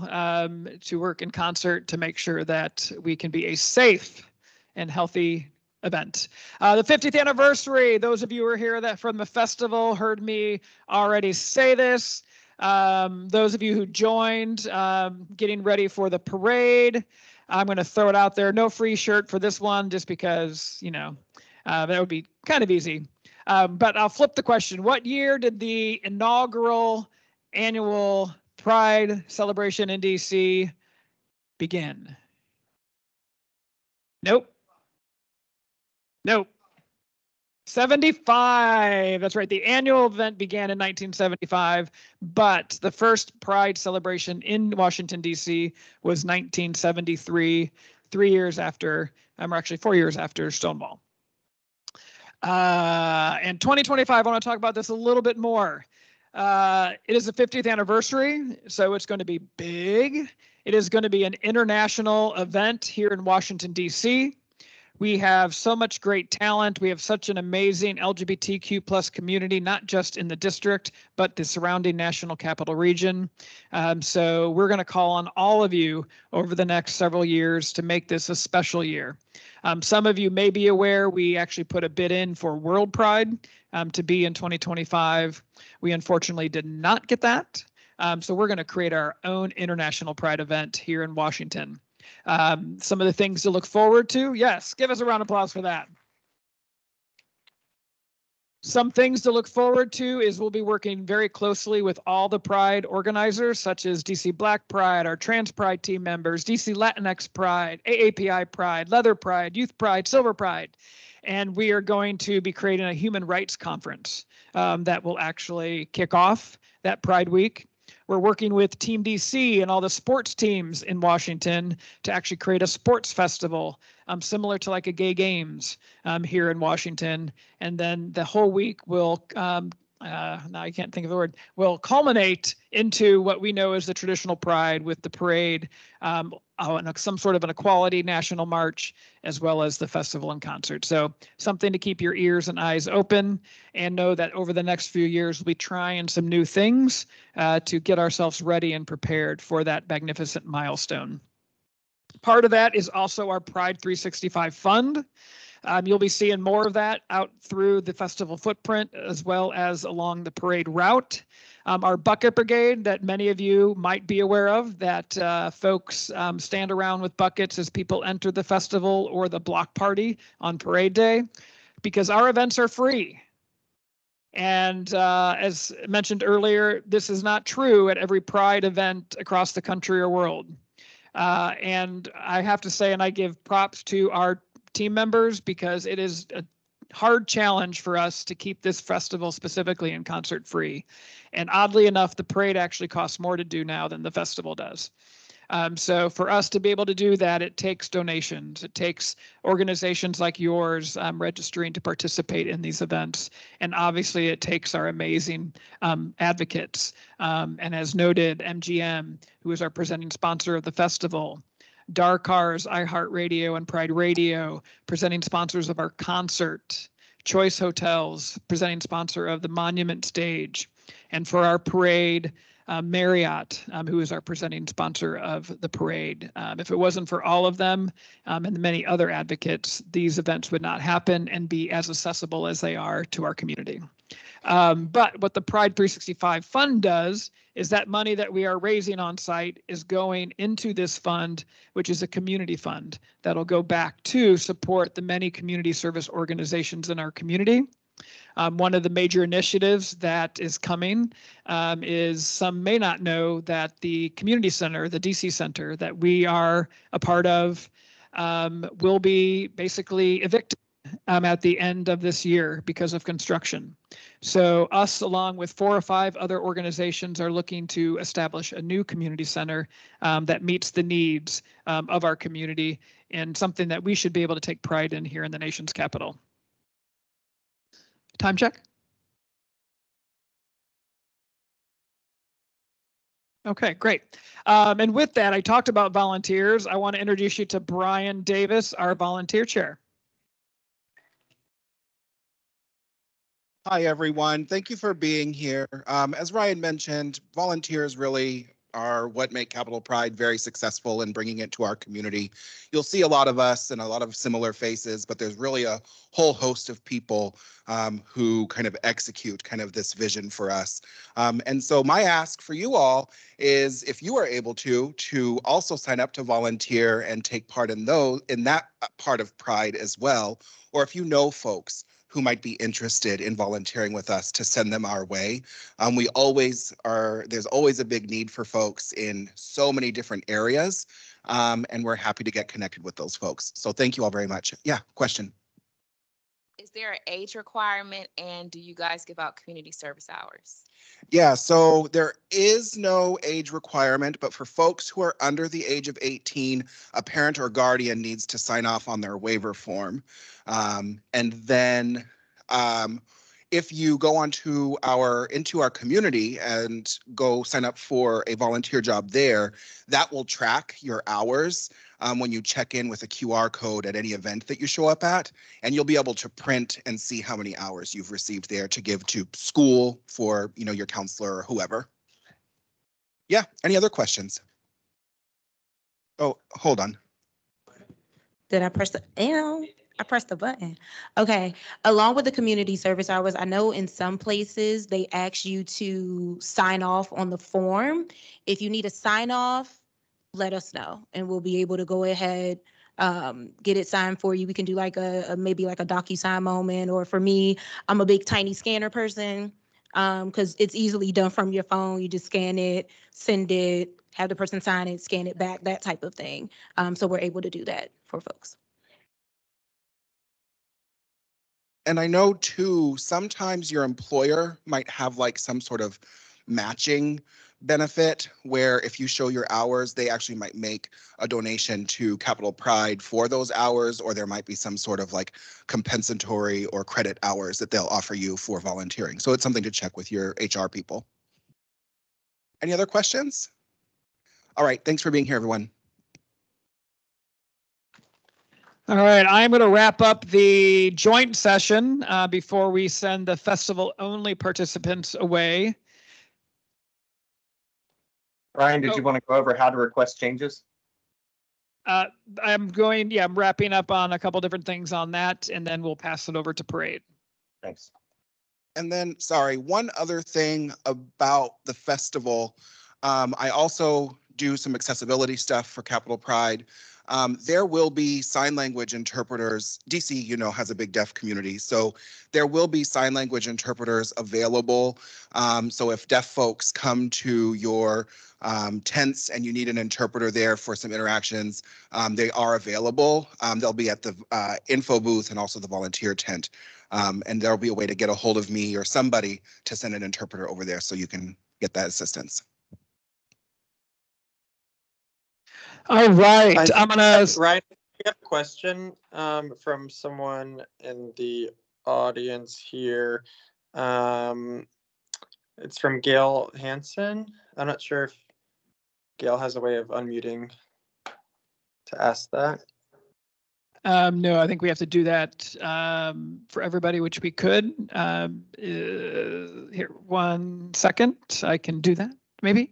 to work in concert to make sure that we can be a safe and healthy event. The 50th anniversary, those of you who are here that from the festival heard me already say this. Those of you who joined, getting ready for the parade, I'm going to throw it out there. No free shirt for this one, just because, you know, that would be kind of easy. But I'll flip the question. What year did the inaugural annual Pride celebration in DC begin? Nope. Nope. 75. That's right. The annual event began in 1975, but the first Pride celebration in Washington, D.C. was 1973, 3 years after, or actually 4 years after Stonewall. And 2025, I want to talk about this a little bit more. It is the 50th anniversary, so it's going to be big. It is going to be an international event here in Washington, D.C. We have so much great talent. We have such an amazing LGBTQ plus community, not just in the district, but the surrounding national capital region. So we're going to call on all of you over the next several years to make this a special year. Some of you may be aware we actually put a bid in for World Pride to be in 2025. We unfortunately did not get that. So we're going to create our own international Pride event here in Washington. Some of the things to look forward to. Yes, give us a round of applause for that. Some things to look forward to is we'll be working very closely with all the Pride organizers, such as DC Black Pride, our Trans Pride team members, DC Latinx Pride, AAPI Pride, Leather Pride, Youth Pride, Silver Pride. And we are going to be creating a human rights conference that will actually kick off that Pride Week. We're working with Team DC and all the sports teams in Washington to actually create a sports festival similar to like a gay games here in Washington. And then the whole week will, now I can't think of the word, will culminate into what we know as the traditional Pride with the parade, some sort of an equality national march, as well as the festival and concert. So something to keep your ears and eyes open and know that over the next few years, we'll be trying some new things to get ourselves ready and prepared for that magnificent milestone. Part of that is also our Pride365 fund. You'll be seeing more of that out through the festival footprint as well as along the parade route. Our bucket brigade that many of you might be aware of, that folks stand around with buckets as people enter the festival or the block party on parade day, because our events are free. And as mentioned earlier, this is not true at every Pride event across the country or world. And I have to say, and I give props to our team members, because it is a hard challenge for us to keep this festival specifically in concert free. And oddly enough, the parade actually costs more to do now than the festival does. So for us to be able to do that, it takes donations. It takes organizations like yours registering to participate in these events. And obviously it takes our amazing advocates. And as noted, MGM, who is our presenting sponsor of the festival, Darcars, iHeartRadio, and Pride Radio, presenting sponsors of our concert, Choice Hotels, presenting sponsor of the Monument Stage, and for our parade, Marriott, who is our presenting sponsor of the parade. If it wasn't for all of them and the many other advocates, these events would not happen and be as accessible as they are to our community. But what the Pride365 fund does is that money that we are raising on site is going into this fund, which is a community fund that'll go back to support the many community service organizations in our community. One of the major initiatives that is coming is, some may not know, that the community center, the DC Center that we are a part of, will be basically evicted at the end of this year because of construction. So us, along with 4 or 5 other organizations, are looking to establish a new community center that meets the needs of our community, and something that we should be able to take pride in here in the nation's capital. Time check. Okay, great. And with that, I talked about volunteers. I want to introduce you to Brian Davis, our volunteer chair. Hi, everyone. Thank you for being here. As Ryan mentioned, volunteers really are what make Capital Pride very successful in bringing it to our community. You'll see a lot of us and a lot of similar faces, but there's really a whole host of people who kind of execute kind of this vision for us. And so my ask for you all is, if you are able to also sign up to volunteer and take part in that part of Pride as well, or if you know folks who might be interested in volunteering with us, to send them our way. There's always a big need for folks in so many different areas, and we're happy to get connected with those folks. So thank you all very much. Yeah, question. Is there an age requirement, and do you guys give out community service hours? Yeah, so there is no age requirement, but for folks who are under the age of 18, a parent or guardian needs to sign off on their waiver form. And then if you go into our community and go sign up for a volunteer job there, that will track your hours when you check in with a QR code at any event that you show up at, and you'll be able to print and see how many hours you've received there to give to school for, your counselor or whoever. Yeah, any other questions? Oh, hold on. Did I press the L? I pressed the button. Okay. Along with the community service hours, I know in some places they ask you to sign off on the form. If you need a sign off, let us know and we'll be able to go ahead, get it signed for you. We can do like maybe like a DocuSign moment, or for me, I'm a big tiny scanner person because it's easily done from your phone. You just scan it, send it, have the person sign it, scan it back, that type of thing. So we're able to do that for folks. And I know too, sometimes your employer might have like some sort of matching benefit where if you show your hours, they actually might make a donation to Capital Pride for those hours, or there might be some sort of like compensatory or credit hours that they'll offer you for volunteering. So it's something to check with your HR people. Any other questions? All right, thanks for being here, everyone. All right, I'm going to wrap up the joint session before we send the festival-only participants away. Ryan, did you want to go over how to request changes? I'm wrapping up on a couple different things on that, and then we'll pass it over to Parade. Thanks. And then, sorry, one other thing about the festival. I also do some accessibility stuff for Capital Pride. There will be sign language interpreters. DC, has a big deaf community, so there will be sign language interpreters available. So if deaf folks come to your tents and you need an interpreter there for some interactions, they are available. They'll be at the info booth and also the volunteer tent. And there'll be a way to get a hold of me or somebody to send an interpreter over there so you can get that assistance. All right, Ryan, we have a question from someone in the audience here. It's from Gail Hansen. I'm not sure if Gail has a way of unmuting to ask that. No, I think we have to do that for everybody, which we could. Here, 1 second. I can do that, maybe.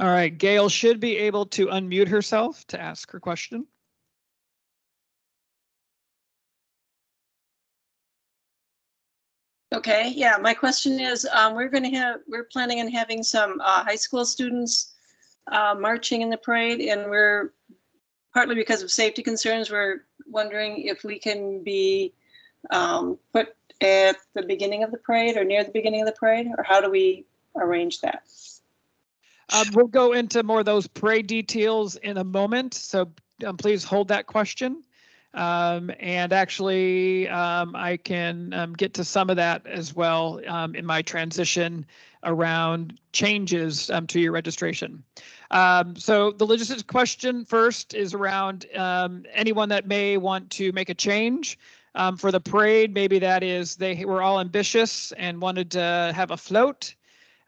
All right, Gail should be able to unmute herself to ask her question. Okay, yeah, my question is, we're planning on having some high school students marching in the parade, and we're partly because of safety concerns, we're wondering if we can be put at the beginning of the parade or near the beginning of the parade, or how do we arrange that? We'll go into more of those parade details in a moment, so please hold that question. And actually, I can get to some of that as well in my transition around changes to your registration. So the logistics question first is around anyone that may want to make a change for the parade. Maybe that is they were all ambitious and wanted to have a float.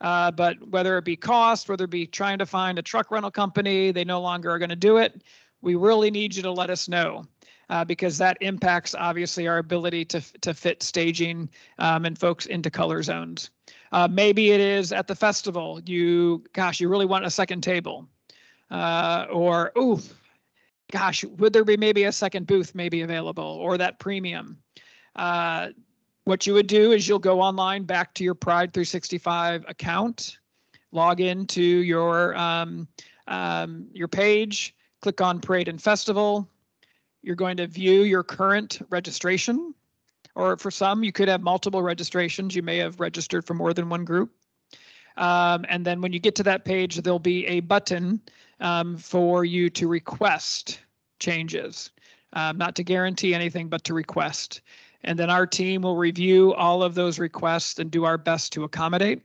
But whether it be cost, whether it be trying to find a truck rental company, they no longer are going to do it. We really need you to let us know because that impacts obviously our ability to fit staging and folks into color zones. Maybe it is at the festival. You really want a second table, or gosh, would there be maybe a second booth maybe available, or that premium? What you would do is you'll go online back to your Pride365 account, log into your page, click on Parade and Festival. You're going to view your current registration, or for some, you could have multiple registrations. You may have registered for more than one group. And then when you get to that page, there'll be a button for you to request changes, not to guarantee anything, but to request. And then our team will review all of those requests and do our best to accommodate.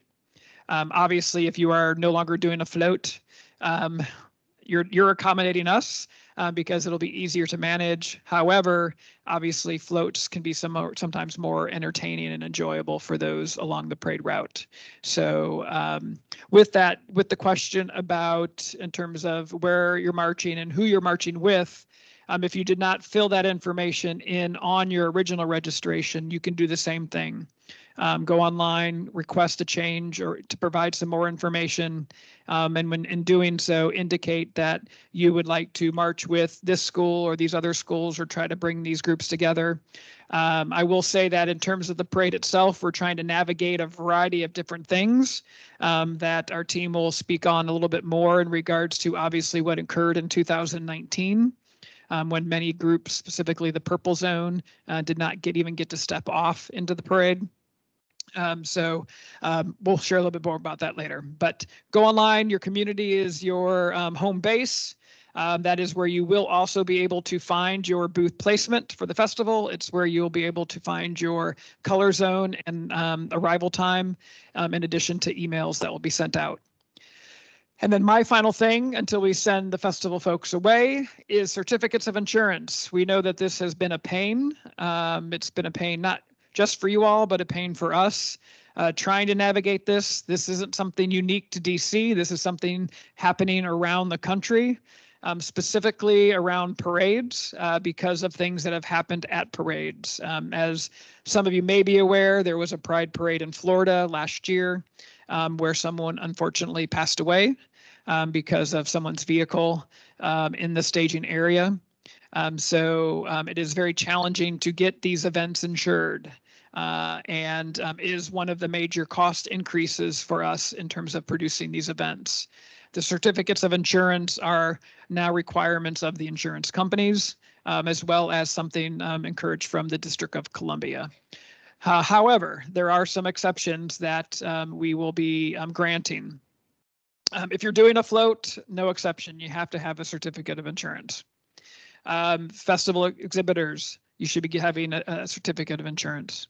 Obviously, if you are no longer doing a float, you're accommodating us because it'll be easier to manage. However, obviously floats can be sometimes more entertaining and enjoyable for those along the parade route. So with the question about in terms of where you're marching and who you're marching with, if you did not fill that information in on your original registration, you can do the same thing. Go online, request a change or to provide some more information. And when in doing so, indicate that you would like to march with this school or these other schools or try to bring these groups together. I will say that in terms of the parade itself, we're trying to navigate a variety of different things that our team will speak on a little bit more in regards to obviously what occurred in 2019. When many groups, specifically the purple zone, did not even get to step off into the parade. So we'll share a little bit more about that later. But go online, your community is your home base. That is where you will also be able to find your booth placement for the festival. It's where you'll be able to find your color zone and arrival time, in addition to emails that will be sent out. And then my final thing until we send the festival folks away is certificates of insurance. We know that this has been a pain. It's been a pain not just for you all, but a pain for us trying to navigate this. This isn't something unique to DC. This is something happening around the country, specifically around parades because of things that have happened at parades. As some of you may be aware, there was a Pride parade in Florida last year where someone unfortunately passed away because of someone's vehicle in the staging area. So it is very challenging to get these events insured and is one of the major cost increases for us in terms of producing these events. The certificates of insurance are now requirements of the insurance companies, as well as something encouraged from the District of Columbia. However, there are some exceptions that we will be granting. If you're doing a float, no exception. You have to have a certificate of insurance. Festival exhibitors, you should be having a certificate of insurance.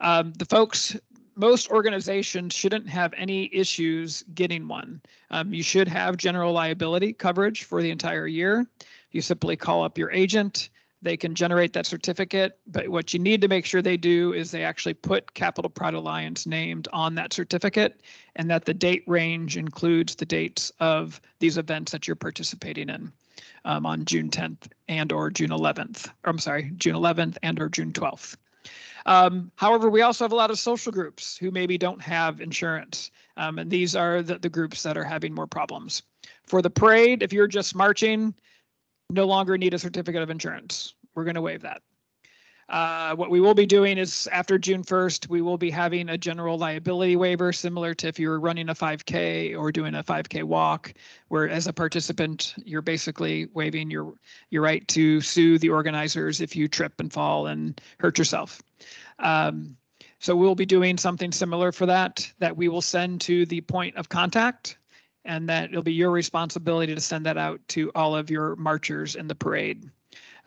The folks, most organizations shouldn't have any issues getting one. You should have general liability coverage for the entire year. You simply call up your agent. They can generate that certificate, but what you need to make sure they do is they actually put Capital Pride Alliance named on that certificate and that the date range includes the dates of these events that you're participating in on June 10th and or June 11th. Or I'm sorry, June 11th and or June 12th. However, we also have a lot of social groups who maybe don't have insurance, and these are the groups that are having more problems. For the parade, if you're just marching, no longer need a certificate of insurance. We're going to waive that. What we will be doing is after June 1st, we will be having a general liability waiver similar to if you were running a 5K or doing a 5K walk, where as a participant, you're basically waiving your right to sue the organizers if you trip and fall and hurt yourself. So we'll be doing something similar for that we will send to the point of contact, and that it'll be your responsibility to send that out to all of your marchers in the parade.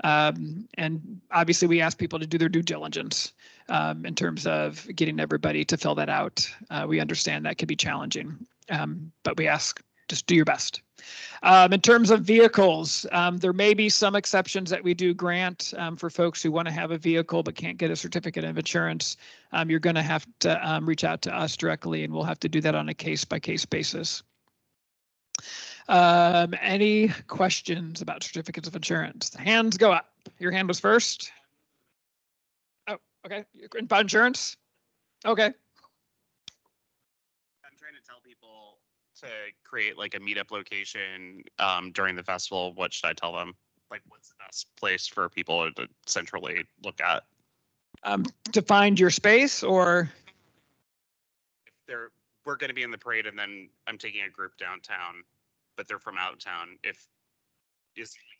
And obviously we ask people to do their due diligence in terms of getting everybody to fill that out. We understand that can be challenging, but we ask just do your best. In terms of vehicles, there may be some exceptions that we do grant for folks who want to have a vehicle but can't get a certificate of insurance. You're going to have to reach out to us directly, and we'll have to do that on a case-by-case basis. Any questions about certificates of insurance? Hands go up. Your hand was first. Oh, okay. About insurance? Okay. I'm trying to tell people to create like a meetup location during the festival. What should I tell them? Like, what's the best place for people to centrally look at? To find your space, or? If we're going to be in the parade, and then I'm taking a group downtown, but they're from out of town.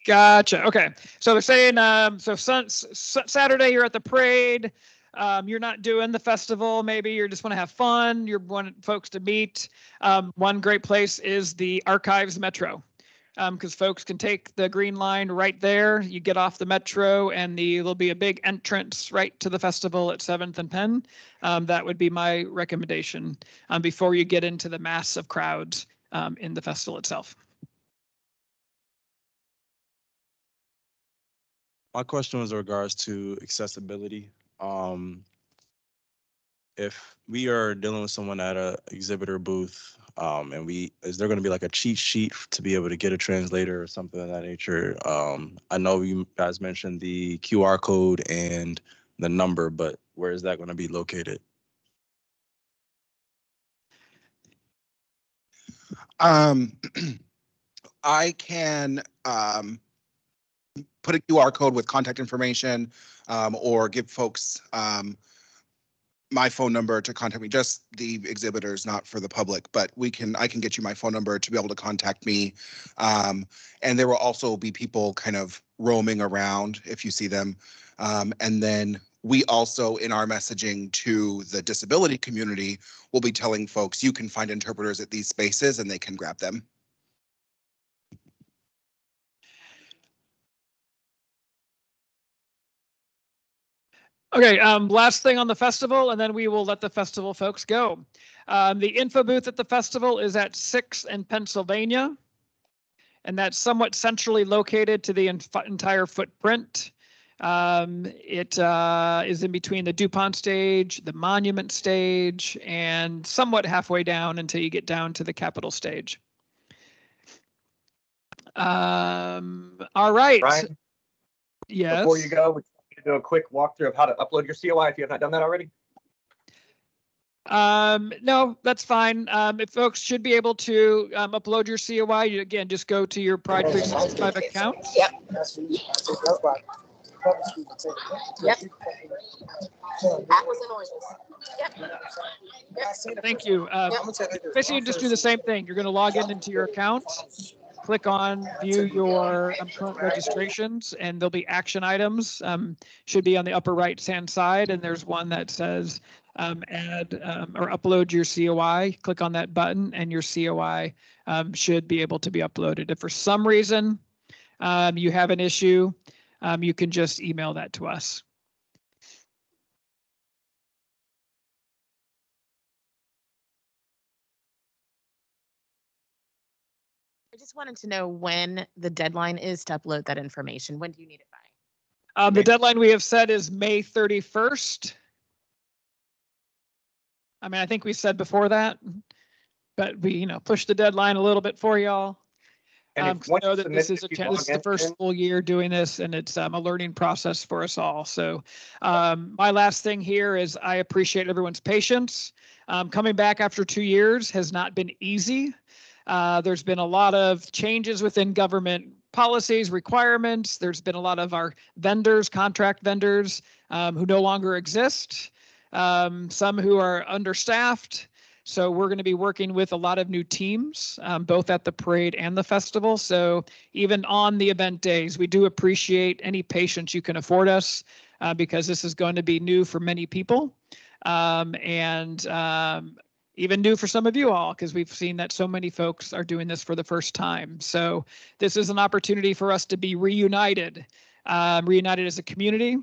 Gotcha. Okay. So they're saying, so Saturday you're at the parade. You're not doing the festival. Maybe you just want to have fun. You want folks to meet. One great place is the Archives Metro, because folks can take the green line right there. You get off the Metro, and there'll be a big entrance right to the festival at 7th and Penn. That would be my recommendation before you get into the mass of crowds in the festival itself. My question was in regards to accessibility. If we are dealing with someone at a exhibitor booth, and is there going to be like a cheat sheet to be able to get a translator or something of that nature? I know you guys mentioned the QR code and the number, but where is that going to be located? I can put a QR code with contact information, or give folks my phone number to contact me, just the exhibitors, not for the public, but I can get you my phone number to be able to contact me. And there will also be people kind of roaming around if you see them. And then we also, in our messaging to the disability community, will be telling folks you can find interpreters at these spaces and they can grab them. Okay, last thing on the festival, and then we will let the festival folks go. The info booth at the festival is at 6th and Pennsylvania, and that's somewhat centrally located to the entire footprint. It is in between the DuPont stage, the Monument stage, and somewhat halfway down until you get down to the Capitol stage. All right. Ryan, yes. Before you go, would you like to do a quick walkthrough of how to upload your COI if you have not done that already? No, that's fine. If folks should be able to upload your COI, you again just go to your Pride365 account. Yep. Yep. Apples and oranges. Yep. Thank you. Basically, you just do the same thing. You're going to log into your account, click on view your current registrations, and there'll be action items. Should be on the upper right-hand side, and there's one that says add or upload your COI. Click on that button, and your COI should be able to be uploaded. If for some reason you have an issue, you can just email that to us. I just wanted to know when the deadline is to upload that information. When do you need it by? The deadline we have set is May 31st. I mean, I think we said before that, but we, pushed the deadline a little bit for y'all. I know that this is the first full year doing this, and it's a learning process for us all. So my last thing here is I appreciate everyone's patience. Coming back after 2 years has not been easy. There's been a lot of changes within government, policies, requirements. There's been a lot of our vendors, contract vendors, who no longer exist, some who are understaffed. So we're going to be working with a lot of new teams, both at the parade and the festival. So even on the event days, we do appreciate any patience you can afford us, because this is going to be new for many people, and even new for some of you all, because we've seen that so many folks are doing this for the first time. So this is an opportunity for us to be reunited, reunited as a community.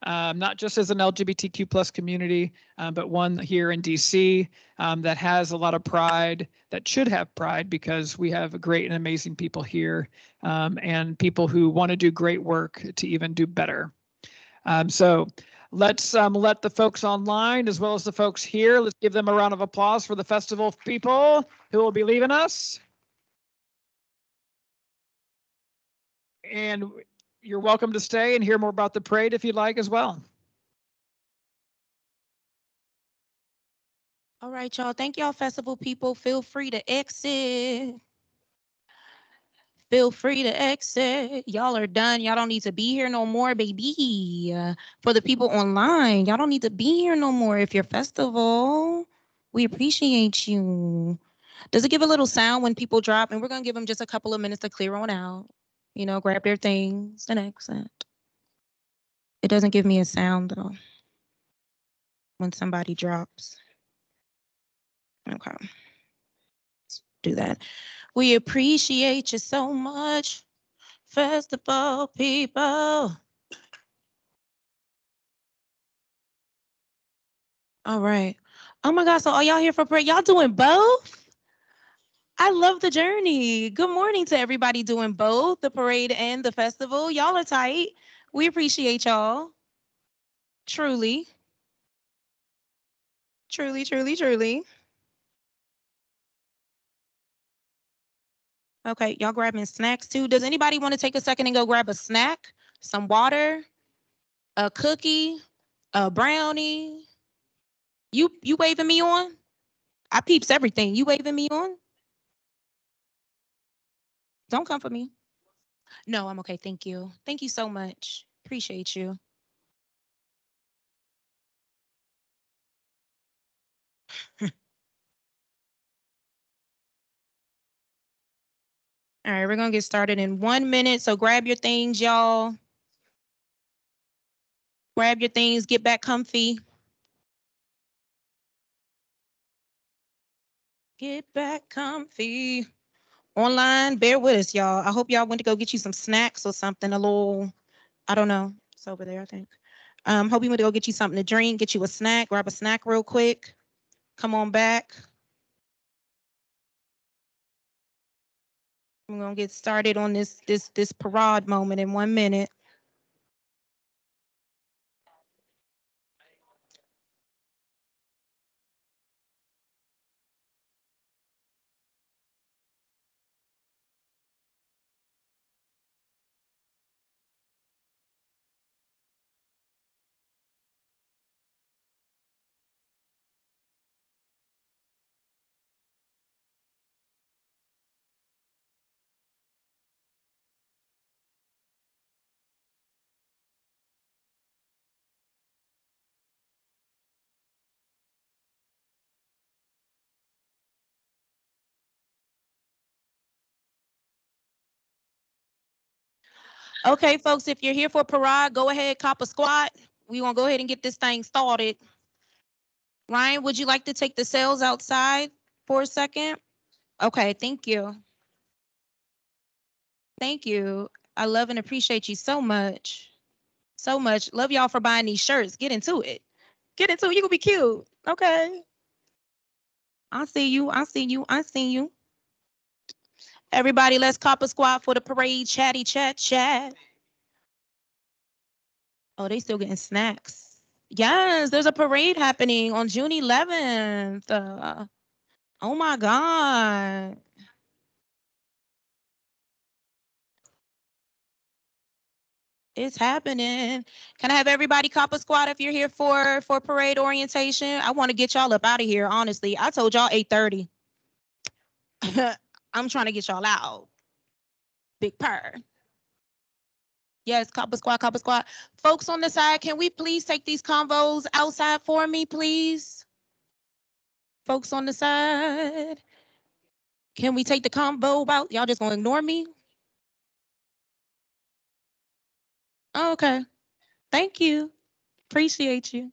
Not just as an LGBTQ plus community, but one here in DC that has a lot of pride, that should have pride, because we have great and amazing people here, and people who want to do great work to even do better. So let's let the folks online as well as the folks here, let's give them a round of applause for the festival people who will be leaving us. And you're welcome to stay and hear more about the parade if you'd like as well. All right, y'all. Thank y'all, festival people. Feel free to exit. Feel free to exit. Y'all are done. Y'all don't need to be here no more, baby. For the people online, y'all don't need to be here no more. If you're festival, we appreciate you. Does it give a little sound when people drop? And we're going to give them just a couple of minutes to clear on out. You know, grab their things and exit. It doesn't give me a sound, though, when somebody drops. Okay. Let's do that. We appreciate you so much, festival people. All right. Oh my God, so are y'all here for parade? Y'all doing both? I love the journey. Good morning to everybody doing both, the parade and the festival. Y'all are tight. We appreciate y'all. Truly. Truly, truly, truly. Okay, y'all grabbing snacks too. Does anybody want to take a second and go grab a snack, some water, a cookie, a brownie? You waving me on? I peeps everything. You waving me on? Don't come for me. No, I'm okay. Thank you. Thank you so much. Appreciate you. All right, we're going to get started in 1 minute. So grab your things, y'all. Grab your things. Get back comfy. Get back comfy. Online, bear with us, y'all. I hope y'all went to go get you some snacks or something, a little, I don't know. It's over there, I think. Hope you went to go get you something to drink, get you a snack, grab a snack real quick. Come on back. I'm gonna get started on this parade moment in 1 minute. Okay, folks, if you're here for parade, go ahead, cop a squat. We want to go ahead and get this thing started. Ryan, would you like to take the cells outside for a second? Okay, thank you. Thank you. I love and appreciate you so much. So much. Love y'all for buying these shirts. Get into it. Get into it. You're going to be cute. Okay. I see you. I see you. I see you. Everybody, let's cop a squat for the parade. Chatty chat chat. Oh, they still getting snacks. Yes, there's a parade happening on June 11th. Oh my God. It's happening. Can I have everybody cop a squat if you're here for parade orientation? I want to get y'all up out of here, honestly. I told y'all 8:30. I'm trying to get y'all out. Big purr. Yes, Copper Squad, Copper Squad. Folks on the side, can we please take these convos outside for me, please? Folks on the side, can we take the convo out? Y'all just gonna ignore me? Oh, okay. Thank you. Appreciate you.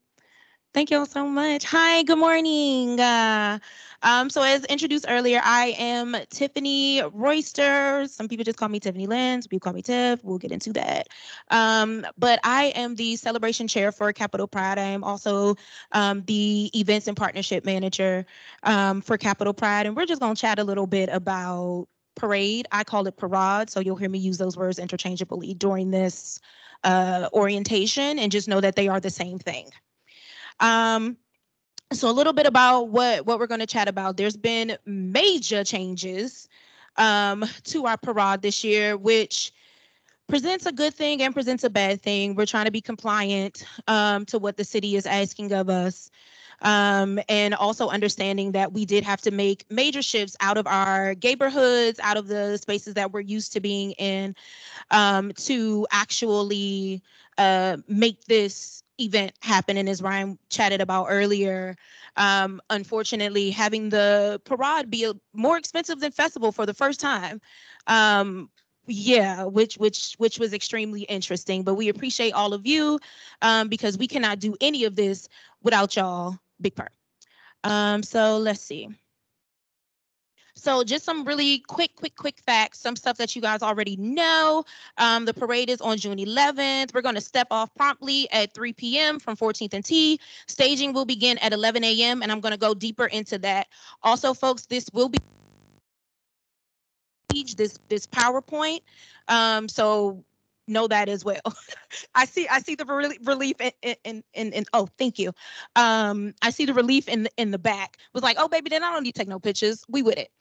Thank you all so much. Hi, good morning. So as introduced earlier, I am Tiffany Royster. Some people just call me Tiffany Lynn, some people call me Tiff. We'll get into that. But I am the celebration chair for Capital Pride. I am also the events and partnership manager for Capital Pride. And we're just gonna chat a little bit about parade. I call it parade, so you'll hear me use those words interchangeably during this orientation, and just know that they are the same thing. So a little bit about what we're going to chat about. There's been major changes to our parade this year, which presents a good thing and presents a bad thing. We're trying to be compliant to what the city is asking of us. And also understanding that we did have to make major shifts out of our neighborhoods, out of the spaces that we're used to being in, to actually make this event happen. And as Ryan chatted about earlier, unfortunately, having the parade be more expensive than festival for the first time. Yeah, which was extremely interesting. But we appreciate all of you because we cannot do any of this without y'all. Big part. So let's see. So just some really quick facts, some stuff that you guys already know. The parade is on June 11th. We're going to step off promptly at 3 p.m. from 14th and T. Staging will begin at 11 a.m. and I'm going to go deeper into that. Also, folks, this will be this PowerPoint. So know that as well. I see the relief in oh, thank you. I see the relief in the back. Was like, oh baby, then I don't need to take no pictures. We with it.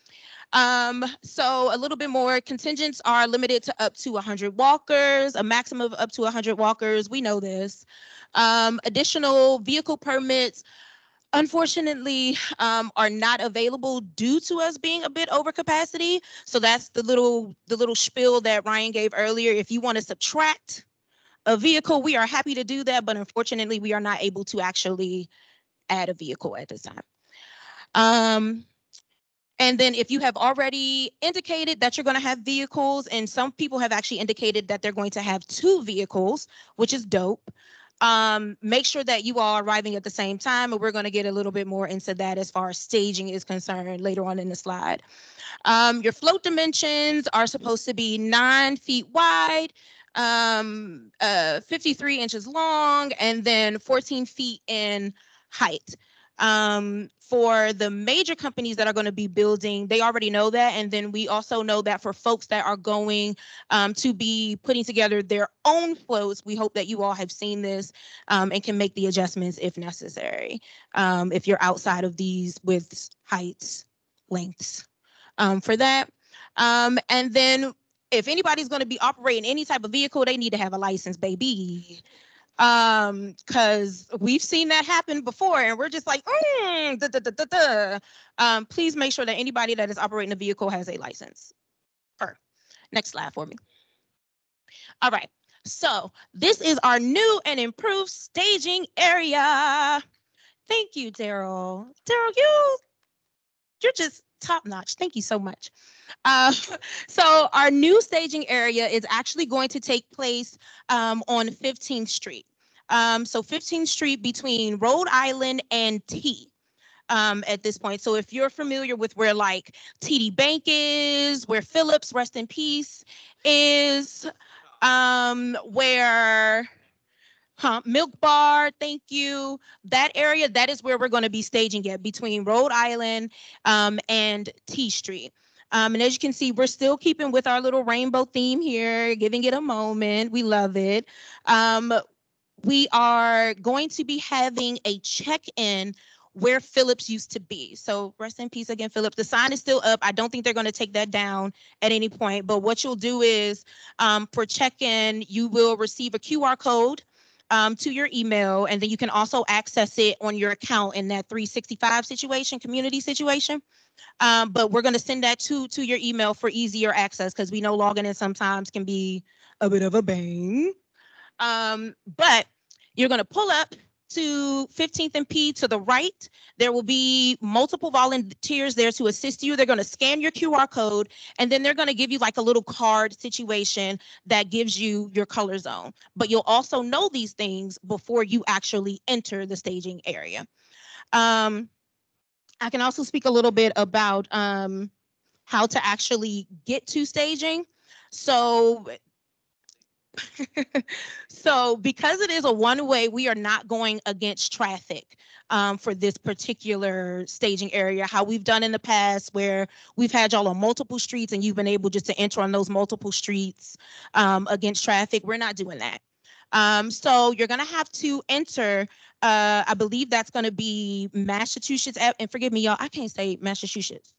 So a little bit more. Contingents are limited to up to 100 walkers, a maximum of up to 100 walkers. We know this. Additional vehicle permits, unfortunately, are not available due to us being a bit over capacity. So that's the little spiel that Ryan gave earlier. If you want to subtract a vehicle, we are happy to do that, but unfortunately, we are not able to actually add a vehicle at this time. And then if you have already indicated that you're going to have vehicles, and some people have actually indicated that they're going to have 2 vehicles, which is dope. Make sure that you all are arriving at the same time, and we're going to get a little bit more into that as far as staging is concerned later on in the slide. Your float dimensions are supposed to be 9 feet wide, 53 inches long, and then 14 feet in height. For the major companies that are going to be building, they already know that. And then we also know that for folks that are going to be putting together their own floats, we hope that you all have seen this and can make the adjustments if necessary. If you're outside of these widths, heights, lengths for that. And then if anybody's going to be operating any type of vehicle, they need to have a license, baby. Because we've seen that happen before and we're just like, please make sure that anybody that is operating a vehicle has a license. Next slide for me. All right, so this is our new and improved staging area. Thank you, Daryl. Daryl, you're just top notch. Thank you so much. So our new staging area is actually going to take place on 15th Street. So 15th Street between Rhode Island and T at this point. So if you're familiar with where like TD Bank is, where Phillips, rest in peace, is, where Milk Bar, thank you. That area, that is where we're going to be staging it, between Rhode Island and T Street. And as you can see, we're still keeping with our little rainbow theme here, giving it a moment. We love it. We are going to be having a check-in where Phillips used to be. So rest in peace again, Phillips. The sign is still up. I don't think they're going to take that down at any point. But what you'll do is for check-in, you will receive a QR code to your email, and then you can also access it on your account in that 365 situation, community situation. But we're going to send that to your email for easier access because we know logging in sometimes can be a bit of a bang. But you're going to pull up to 15th and P to the right. There will be multiple volunteers there to assist you. They're going to scan your QR code, and then they're going to give you like a little card situation that gives you your color zone. But you'll also know these things before you actually enter the staging area. I can also speak a little bit about how to actually get to staging. So because it is a one-way, we are not going against traffic for this particular staging area. How we've done in the past where we've had y'all on multiple streets and you've been able just to enter on those multiple streets against traffic. We're not doing that. So you're going to have to enter, I believe that's going to be Massachusetts, and forgive me, y'all, I can't say Massachusetts.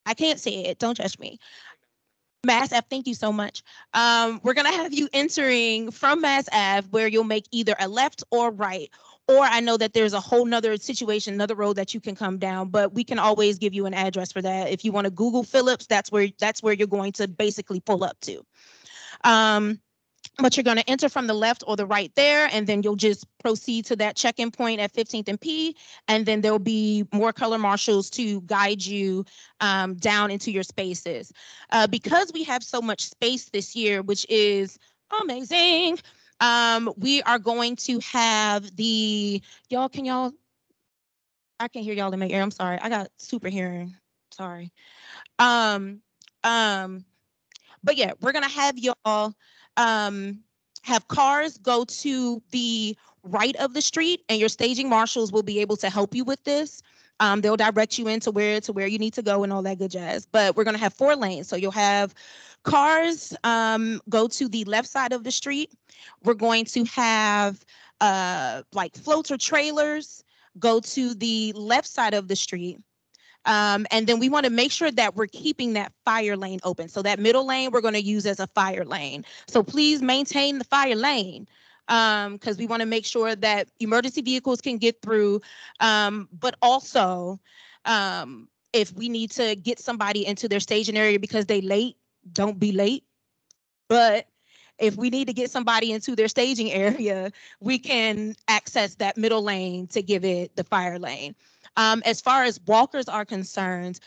I can't say it, don't judge me. Mass Ave, thank you so much. We're going to have you entering from Mass Ave where you'll make either a left or right. Or I know that there's a whole nother situation, another road that you can come down, but we can always give you an address for that. If you want to Google Phillips, that's where you're going to basically pull up to. But you're going to enter from the left or the right there, and then you'll just proceed to that check-in point at 15th and P, and then there'll be more color marshals to guide you down into your spaces. Because we have so much space this year, which is amazing, we are going to have I can't hear y'all in my ear. I'm sorry. I got super hearing. Sorry. But yeah, we're going to have y'all have cars go to the right of the street, and your staging marshals will be able to help you with this. They'll direct you into where you need to go and all that good jazz. But we're going to have 4 lanes. So you'll have cars go to the left side of the street. We're going to have like floats or trailers go to the left side of the street. And then we want to make sure that we're keeping that fire lane open. So that middle lane we're going to use as a fire lane. So please maintain the fire lane because we want to make sure that emergency vehicles can get through. But also, if we need to get somebody into their staging area because they late, don't be late. But if we need to get somebody into their staging area, we can access that middle lane to give it the fire lane. As far as walkers are concerned,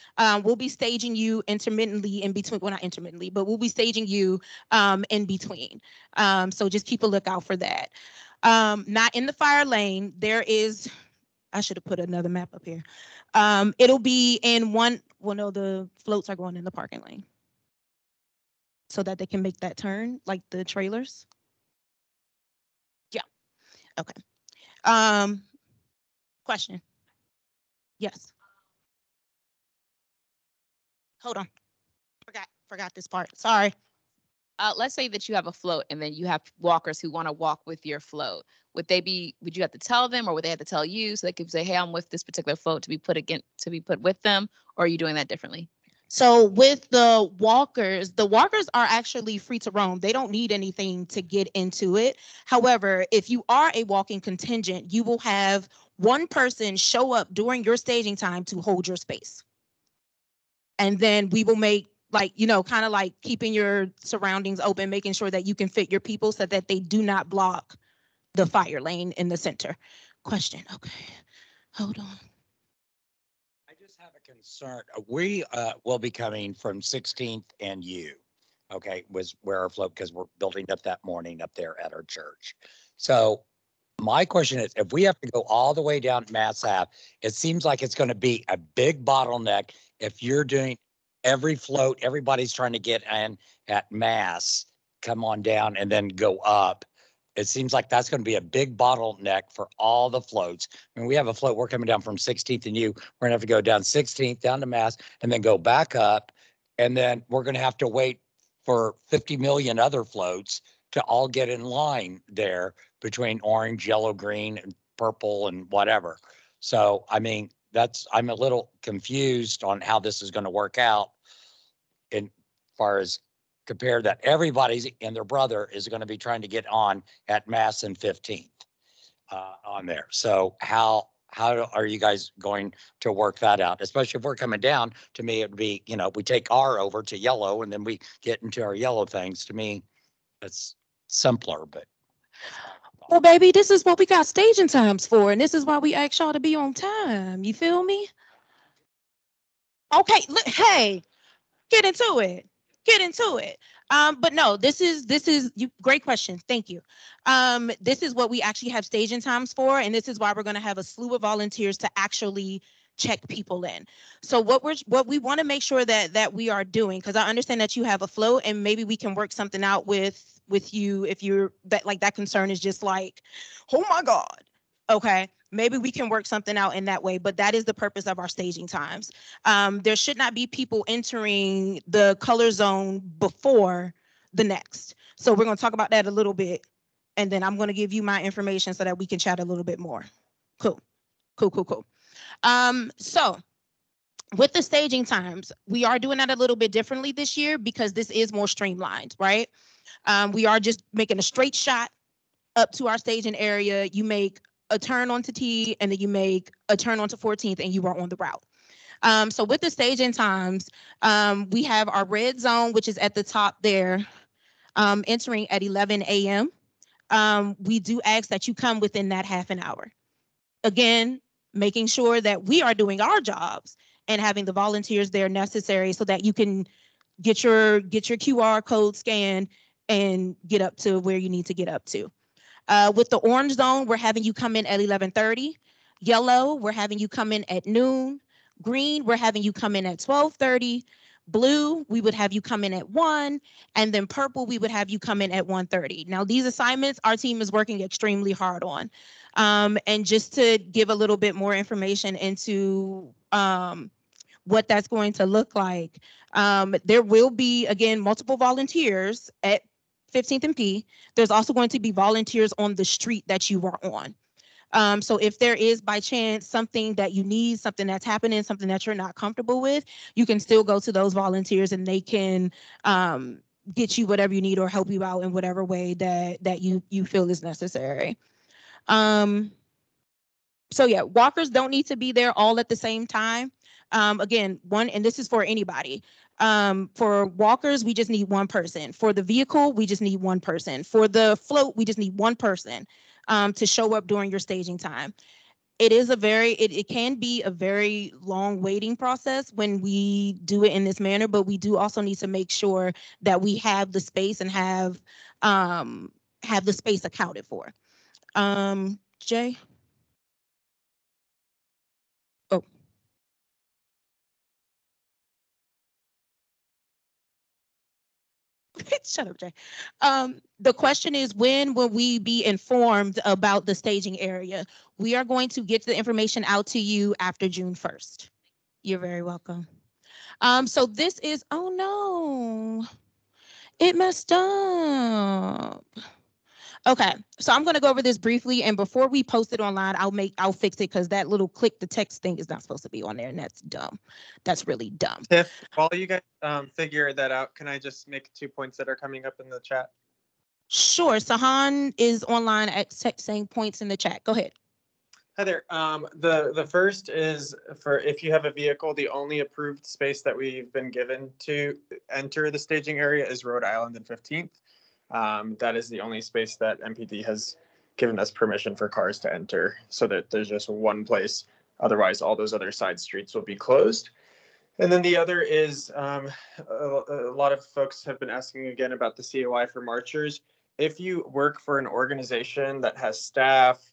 we'll be staging you intermittently in between. Well, not intermittently, but we'll be staging you in between. So just keep a lookout for that. Not in the fire lane. There is, I should have put another map up here. It'll be in one, well, no, the floats are going in the parking lane so that they can make that turn like the trailers. Yeah. Okay. Question. Yes. Hold on. Forgot this part. Sorry. Let's say that you have a float and then you have walkers who want to walk with your float. Would you have to tell them, or would they have to tell you so they could say, hey, I'm with this particular float to be put with them, or are you doing that differently? So with the walkers are actually free to roam. They don't need anything to get into it. However, if you are a walking contingent, you will have one person show up during your staging time to hold your space. And then we will make kind of like keeping your surroundings open, making sure that you can fit your people so that they do not block the fire lane in the center. Question. Okay. Hold on. I just have a concern. We will be coming from 16th and U. Okay, was where our float, because we're building up that morning up there at our church. So my question is, if we have to go all the way down Mass Ave, it seems like it's going to be a big bottleneck if you're doing every float, everybody's trying to get in at Mass, come on down and then go up. It seems like that's going to be a big bottleneck for all the floats. I mean, we have a float, we're coming down from 16th and U. We're going to have to go down 16th, down to Mass, and then go back up. And then we're going to have to wait for 50 million other floats to all get in line there between orange, yellow, green, and purple, and whatever. So, I mean, I'm a little confused on how this is going to work out in far as compare that everybody's and their brother is going to be trying to get on at Mass and 15th on there. So how are you guys going to work that out? Especially if we're coming down, to me, it would be, you know, we take R over to yellow and then we get into our yellow things. To me, that's simpler, but. Well, baby, this is what we got staging times for, and this is why we ask y'all to be on time. You feel me? Okay, hey, get into it. Get into it. But no, this is you. Great question. Thank you. This is what we actually have staging times for, and this is why we're going to have a slew of volunteers to actually check people in. So what we want to make sure that we are doing, because I understand that you have a flow, and maybe we can work something out with you if you're that concern is just like, oh my God. Okay, maybe we can work something out in that way, but that is the purpose of our staging times. There should not be people entering the color zone before the next. So we're going to talk about that a little bit, and then I'm going to give you my information so that we can chat a little bit more. Cool. So with the staging times, we are doing that a little bit differently this year because this is more streamlined, right? We are just making a straight shot up to our staging area. You make a turn onto T, and then you make a turn onto 14th, and you are on the route. So with the staging times, we have our red zone, which is at the top there, entering at 11 a.m. We do ask that you come within that half an hour. Again, making sure that we are doing our jobs and having the volunteers there necessary so that you can get your QR code scanned and get up to where you need to get up to. With the orange zone, we're having you come in at 11:30. Yellow, we're having you come in at noon. Green, we're having you come in at 12:30. Blue, we would have you come in at 1. And then purple, we would have you come in at 1:30. Now, these assignments, our team is working extremely hard on. And just to give a little bit more information into what that's going to look like, there will be, again, multiple volunteers at 15th and P. There's also going to be volunteers on the street that you are on. So if there is by chance something that you need, something that's happening, something that you're not comfortable with, you can still go to those volunteers and they can get you whatever you need or help you out in whatever way that you feel is necessary. So yeah, walkers don't need to be there all at the same time. Again, and this is for anybody. For walkers, we just need one person. For the vehicle, we just need one person. For the float, we just need one person to show up during your staging time. It is it can be a very long waiting process when we do it in this manner, but we do also need to make sure that we have the space and have the space accounted for. Jay? Oh. Shut up, Jay. The question is, when will we be informed about the staging area? We are going to get the information out to you after June 1st. You're very welcome. So this is, oh no, it messed up. Okay, so I'm going to go over this briefly, and before we post it online, I'll fix it because that little click the text thing is not supposed to be on there, and that's dumb. That's really dumb. Tiff, while you guys figure that out, can I just make 2 points that are coming up in the chat? Sure. Sahan is online at saying points in the chat. Go ahead. Hi there. The first is for if you have a vehicle, the only approved space that we've been given to enter the staging area is Rhode Island and 15th. That is the only space that MPD has given us permission for cars to enter, so that there's just one place. Otherwise, all those other side streets will be closed. And then the other is a lot of folks have been asking again about the COI for marchers. If you work for an organization that has staff,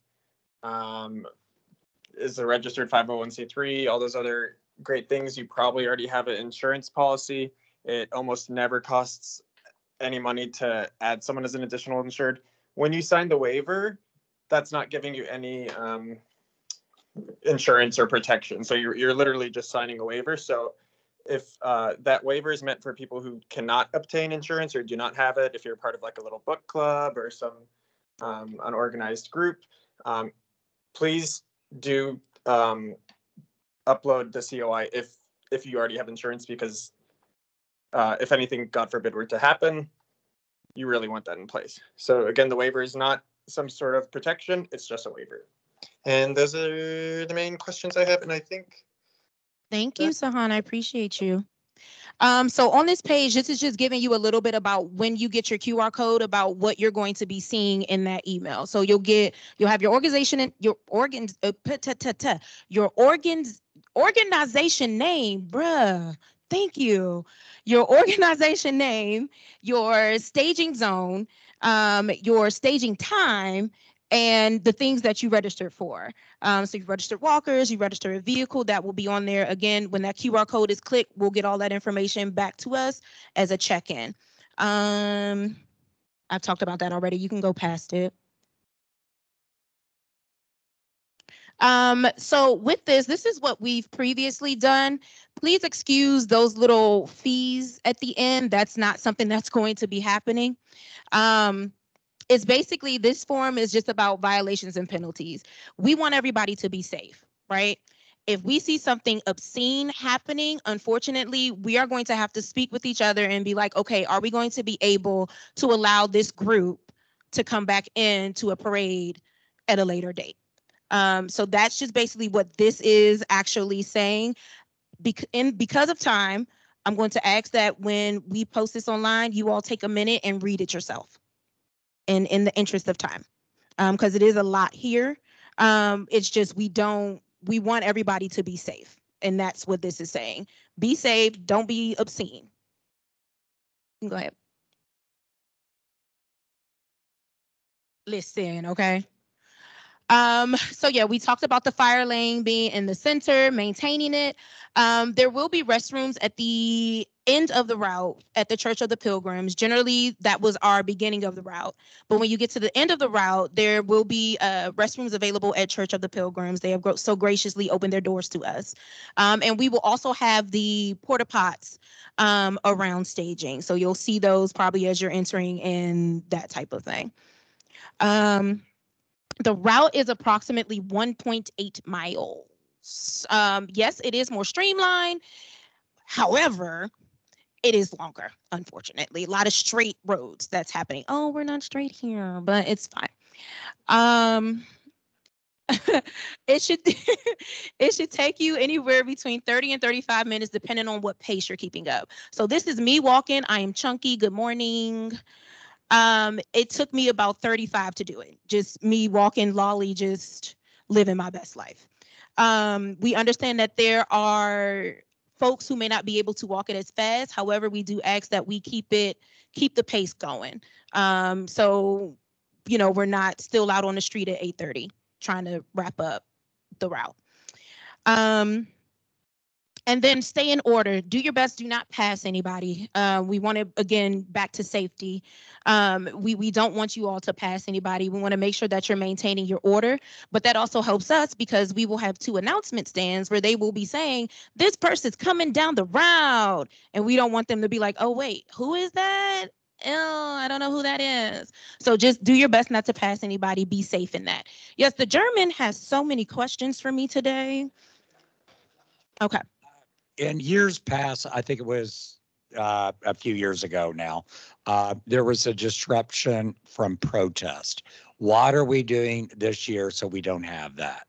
is a registered 501c3, all those other great things, you probably already have an insurance policy. It almost never costs any money to add someone as an additional insured. When you sign the waiver, that's not giving you any insurance or protection. So you're literally just signing a waiver. So if that waiver is meant for people who cannot obtain insurance or do not have it, if you're part of like a little book club or some unorganized group, please do upload the COI if you already have insurance, because if anything, God forbid, were to happen, you really want that in place. So again, the waiver is not some sort of protection, it's just a waiver. And those are the main questions I have, and I think. Thank you, Sahan. I appreciate you. So on this page, this is just giving you a little bit about when you get your QR code about what you're going to be seeing in that email. So you'll have your organization and your organs, organization name, bruh. Thank you. Your organization name, your staging zone, your staging time, and the things that you registered for. So you registered walkers, you registered a vehicle, that will be on there. Again, when that QR code is clicked, we'll get all that information back to us as a check-in. I've talked about that already. You can go past it. So with this is what we've previously done. Please excuse those little fees at the end. That's not something that's going to be happening. It's basically, this form is just about violations and penalties. We want everybody to be safe, right? If we see something obscene happening, unfortunately, we are going to have to speak with each other and be like, okay, are we going to be able to allow this group to come back into a parade at a later date? So that's just basically what this is actually saying. Because of time, I'm going to ask that when we post this online, you all take a minute and read it yourself. In the interest of time, because it is a lot here. It's just we want everybody to be safe, and that's what this is saying. Be safe, don't be obscene. Go ahead. Listen, okay. So yeah, we talked about the fire lane being in the center, maintaining it. There will be restrooms at the end of the route at the Church of the Pilgrims. Generally, that was our beginning of the route. But when you get to the end of the route, there will be restrooms available at Church of the Pilgrims. They have so graciously opened their doors to us. And we will also have the porta pots around staging. So you'll see those probably as you're entering and that type of thing. The route is approximately 1.8 miles. Yes, it is more streamlined. However, it is longer, unfortunately. A lot of straight roads that's happening. Oh, we're not straight here, but it's fine. It should it should take you anywhere between 30 and 35 minutes, depending on what pace you're keeping up. So this is me walking. I am chunky. Good morning. It took me about 35 to do it. Just me walking lolly, just living my best life. We understand that there are folks who may not be able to walk it as fast. However, we do ask that we keep the pace going. So, we're not still out on the street at 8:30 trying to wrap up the route. And then stay in order. Do your best. Do not pass anybody. We want to, again, back to safety. We don't want you all to pass anybody. We want to make sure that you're maintaining your order. But that also helps us because we will have 2 announcement stands where they will be saying, this person's coming down the route. And we don't want them to be like, oh, wait, who is that? Oh, I don't know who that is. So just do your best not to pass anybody. Be safe in that. Yes, the German has so many questions for me today. Okay. In years past, I think it was a few years ago now, there was a disruption from protest. What are we doing this year so we don't have that?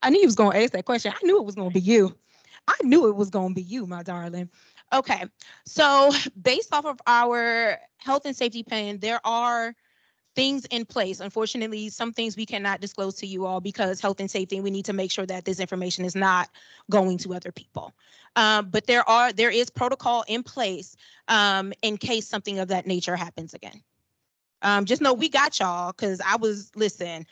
I knew you was going to ask that question. I knew it was going to be you. I knew it was going to be you, my darling. Okay, so based off of our health and safety plan, there are things in place. Unfortunately, some things we cannot disclose to you all because health and safety, we need to make sure that this information is not going to other people. But there is protocol in place in case something of that nature happens again. Just know we got y'all because listen,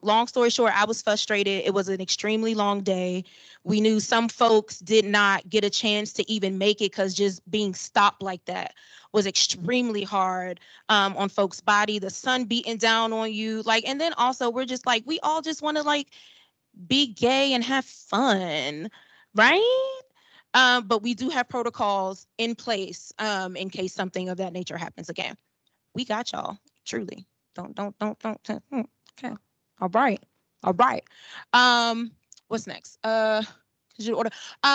long story short, I was frustrated. It was an extremely long day. We knew some folks did not get a chance to even make it because just being stopped like that was extremely hard on folks' body. The sun beating down on you. And then also we're just we all just want to be gay and have fun, right? But we do have protocols in place in case something of that nature happens again. We got y'all, truly. Don't. Okay. All right. What's next? Could you order?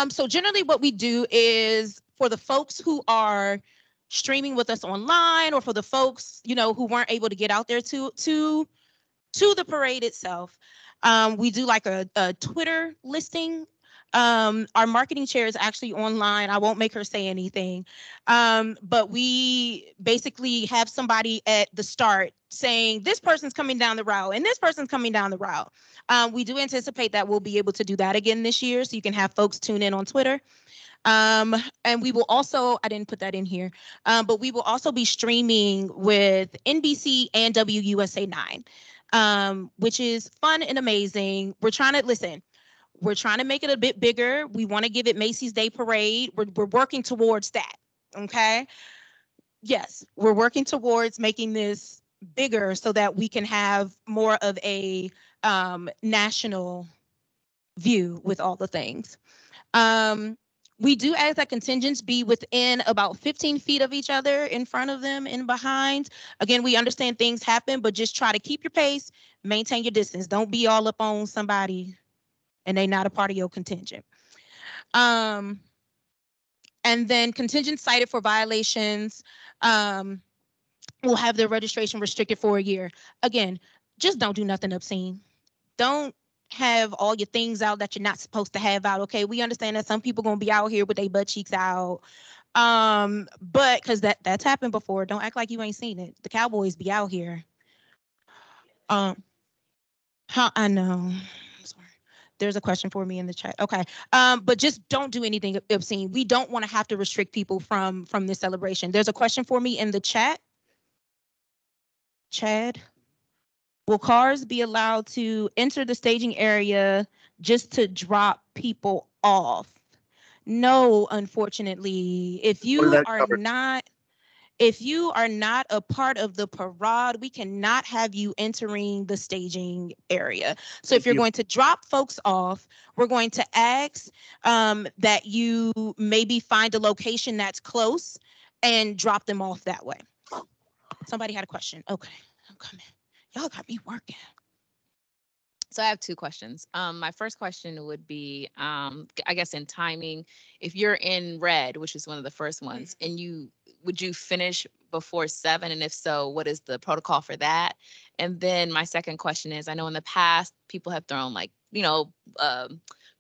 So generally what we do is for the folks who are streaming with us online, or for the folks, you know, who weren't able to get out there to the parade itself, we do like a Twitter listing. Our marketing chair is actually online. I won't make her say anything. But we basically have somebody at the start saying this person's coming down the route and this person's coming down the route. We do anticipate that we'll be able to do that again this year, so you can have folks tune in on Twitter. And we will also, I didn't put that in here, but we will also be streaming with NBC and WUSA 9, which is fun and amazing. We're trying to make it a bit bigger. We want to give it Macy's Day Parade. We're working towards that, okay? Yes, we're working towards making this bigger so that we can have more of a national view with all the things. We do ask that contingents be within about 15 feet of each other, in front of them and behind. Again, we understand things happen, but just try to keep your pace, maintain your distance. Don't be all up on somebody and they not a part of your contingent. And then contingents cited for violations will have their registration restricted for a year. Again, just don't do nothing obscene. Don't have all your things out that you're not supposed to have out. Okay, we understand that some people gonna be out here with their butt cheeks out, but because that's happened before. Don't act like you ain't seen it. The Cowboys be out here. I know. Sorry. There's a question for me in the chat. Okay, but just don't do anything obscene. We don't want to have to restrict people from this celebration. There's a question for me in the chat. Chad. Will cars be allowed to enter the staging area just to drop people off? No, unfortunately. If you are not a part of the parade, we cannot have you entering the staging area. So if you're going to drop folks off, we're going to ask that you maybe find a location that's close and drop them off that way. Somebody had a question. Okay, I'm coming. Y'all got me working. So I have two questions. My first question would be, I guess in timing, if you're in red, which is one of the first ones, and would you finish before 7? And if so, what is the protocol for that? And then my second question is, I know in the past people have thrown like,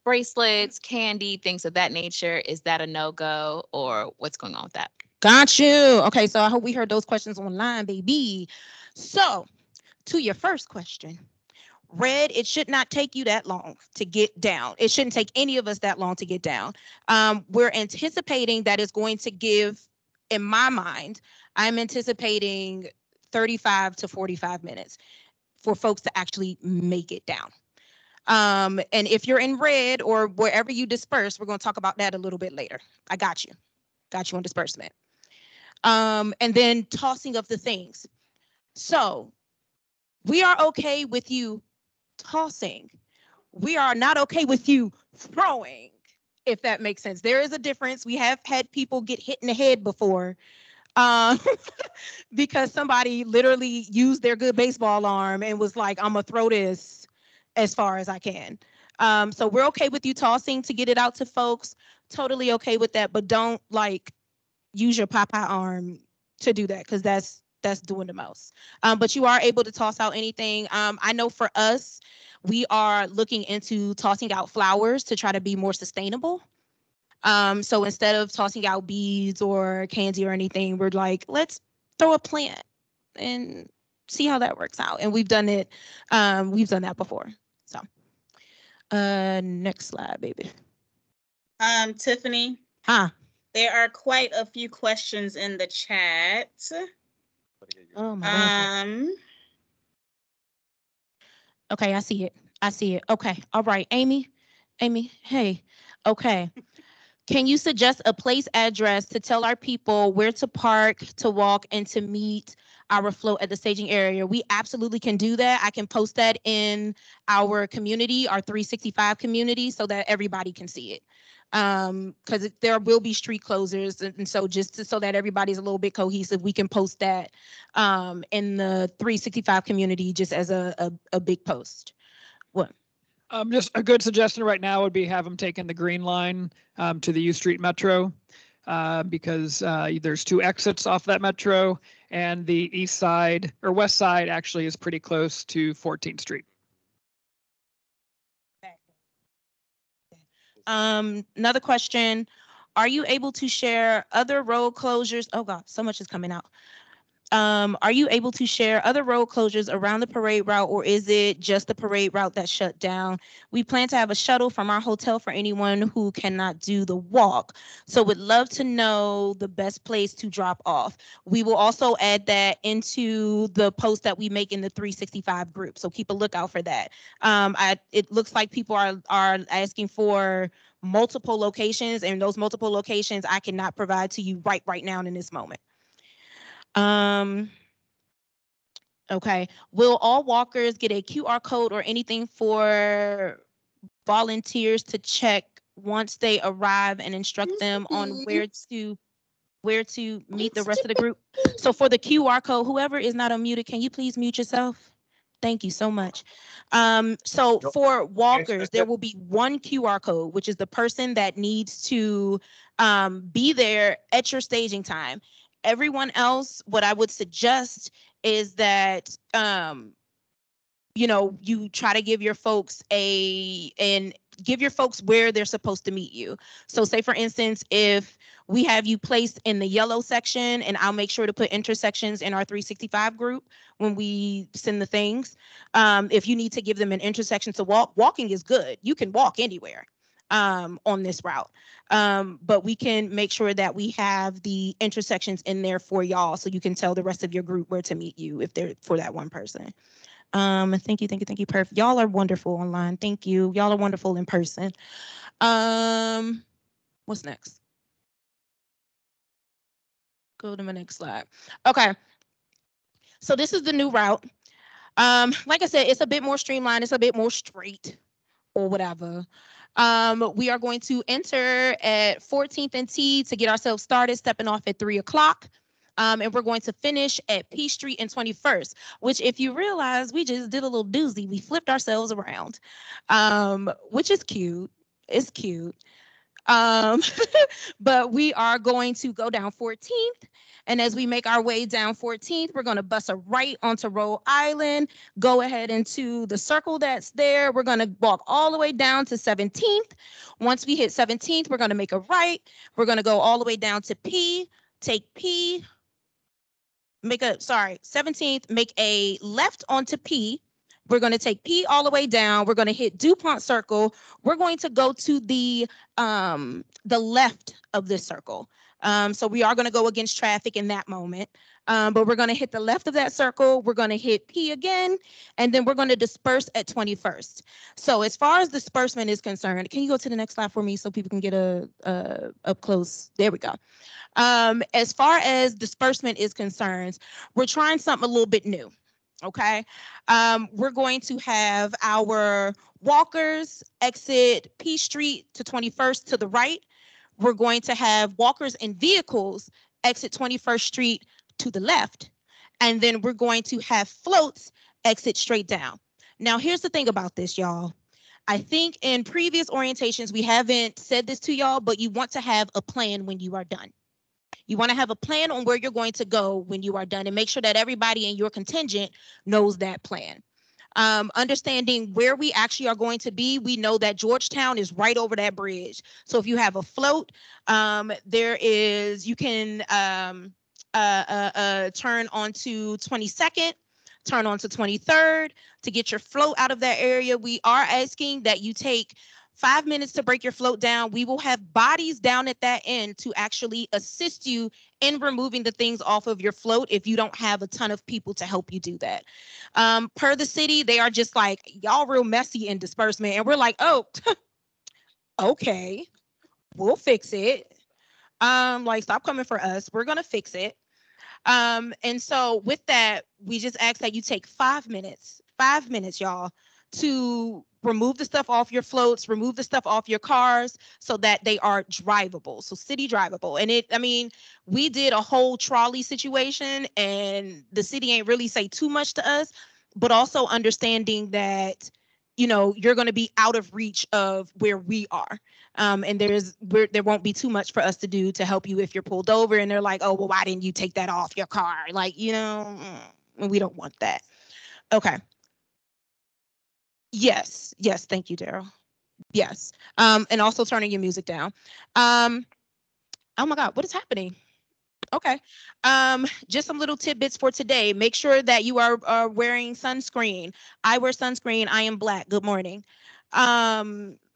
bracelets, candy, things of that nature. Is that a no-go, or what's going on with that? Got you. Okay, so I hope we heard those questions online, baby. So to your first question, red, it should not take you that long to get down. It shouldn't take any of us that long to get down. We're anticipating that it's going to give, in my mind, I'm anticipating 35 to 45 minutes for folks to actually make it down. And if you're in red or wherever you disperse, we're going to talk about that a little bit later. I got you on disbursement. And then tossing of the things. So we are okay with you tossing. We are not okay with you throwing, if that makes sense. There is a difference. We have had people get hit in the head before because somebody literally used their good baseball arm and was like, I'm gonna throw this as far as I can. So we're okay with you tossing to get it out to folks. Totally okay with that, but don't like use your Popeye arm to do that, because that's doing the most. But you are able to toss out anything. I know for us, we are looking into tossing out flowers to try to be more sustainable. So instead of tossing out beads or candy or anything, we're like, let's throw a plant and see how that works out. And we've done it. We've done that before. So next slide, baby. Tiffany. Huh. There are quite a few questions in the chat. Oh my God. Okay, I see it. Okay. All right. Amy, hey. Okay. Can you suggest a place address to tell our people where to park, to walk, and to meet our float at the staging area? We absolutely can do that. I can post that in our community, our 365 community, so that everybody can see it. Because there will be street closures, and so just so that everybody's a little bit cohesive, we can post that in the 365 community just as a big post. What? Just a good suggestion right now would be have them taking the green line to the U Street Metro because there's 2 exits off that metro, and the east side or west side actually is pretty close to 14th Street. Another question. Are you able to share other road closures? Oh God, so much is coming out. Are you able to share other road closures around the parade route, or is it just the parade route that's shut down? We plan to have a shuttle from our hotel for anyone who cannot do the walk. So would love to know the best place to drop off. We will also add that into the post that we make in the 365 group. So keep a lookout for that. It looks like people are asking for multiple locations, and those multiple locations I cannot provide to you right now in this moment. Okay. Will all walkers get a QR code or anything for volunteers to check once they arrive and instruct them on where to meet the rest of the group? So for the QR code, whoever is not unmuted, can you please mute yourself? Thank you so much. So for walkers, there will be one QR code, which is the person that needs to be there at your staging time. Everyone else, what I would suggest is that you try to give your folks give your folks where they're supposed to meet you. So say for instance, if we have you placed in the yellow section, and I'll make sure to put intersections in our 365 group when we send the things. If you need to give them an intersection to walking is good. You can walk anywhere on this route. But we can make sure that we have the intersections in there for y'all so you can tell the rest of your group where to meet you if they're for that one person. Thank you. Perfect. Y'all are wonderful online. Thank you. Y'all are wonderful in person. What's next? Go to my next slide. Okay. So this is the new route. Like I said, it's a bit more streamlined. It's a bit more straight or whatever. We are going to enter at 14th and T to get ourselves started, stepping off at 3 o'clock. And we're going to finish at P Street and 21st, which if you realize, we just did a little doozy. We flipped ourselves around, which is cute. It's cute. But we are going to go down 14th. And as we make our way down 14th, we're going to bust a right onto Rhode Island, go ahead into the circle that's there. We're going to walk all the way down to 17th. Once we hit 17th, we're going to make a right. We're going to go all the way down to P, take P, 17th, make a left onto P. We're going to take P all the way down. We're going to hit DuPont Circle. We're going to go to the left of this circle. So we are going to go against traffic in that moment. But we're going to hit the left of that circle. We're going to hit P again, and then we're going to disperse at 21st. So as far as disbursement is concerned, can you go to the next slide for me so people can get a up close? There we go. As far as disbursement is concerned, we're trying something a little bit new. Okay. We're going to have our walkers exit P Street to 21st to the right. We're going to have walkers and vehicles exit 21st Street to the left. And then we're going to have floats exit straight down. Now, here's the thing about this, y'all. I think in previous orientations, we haven't said this to y'all, but you want to have a plan when you are done. You want to have a plan on where you're going to go when you are done and make sure that everybody in your contingent knows that plan. Understanding where we actually are going to be, we know that Georgetown is right over that bridge. So if you have a float, you can turn onto 22nd, turn onto 23rd to get your float out of that area. We are asking that you take 5 minutes to break your float down. We will have bodies down at that end to actually assist you in removing the things off of your float if you don't have a ton of people to help you do that. Per the city, they are just like, y'all real messy in disbursement. And we're like, oh, okay, we'll fix it. Like, stop coming for us. We're going to fix it. And so with that, we just ask that you take 5 minutes, y'all, to remove the stuff off your floats, remove the stuff off your cars so that they are drivable. So city drivable. And we did a whole trolley situation and the city ain't really say too much to us, but also understanding that you're going to be out of reach of where we are. And there won't be too much for us to do to help you if you're pulled over and they're like, oh, well, why didn't you take that off your car? Like, we don't want that. Okay. Yes. Thank you, Daryl. Yes. And also turning your music down. Oh my God, what is happening? Okay. Just some little tidbits for today. Make sure that you are wearing sunscreen. I wear sunscreen. I am Black. Good morning.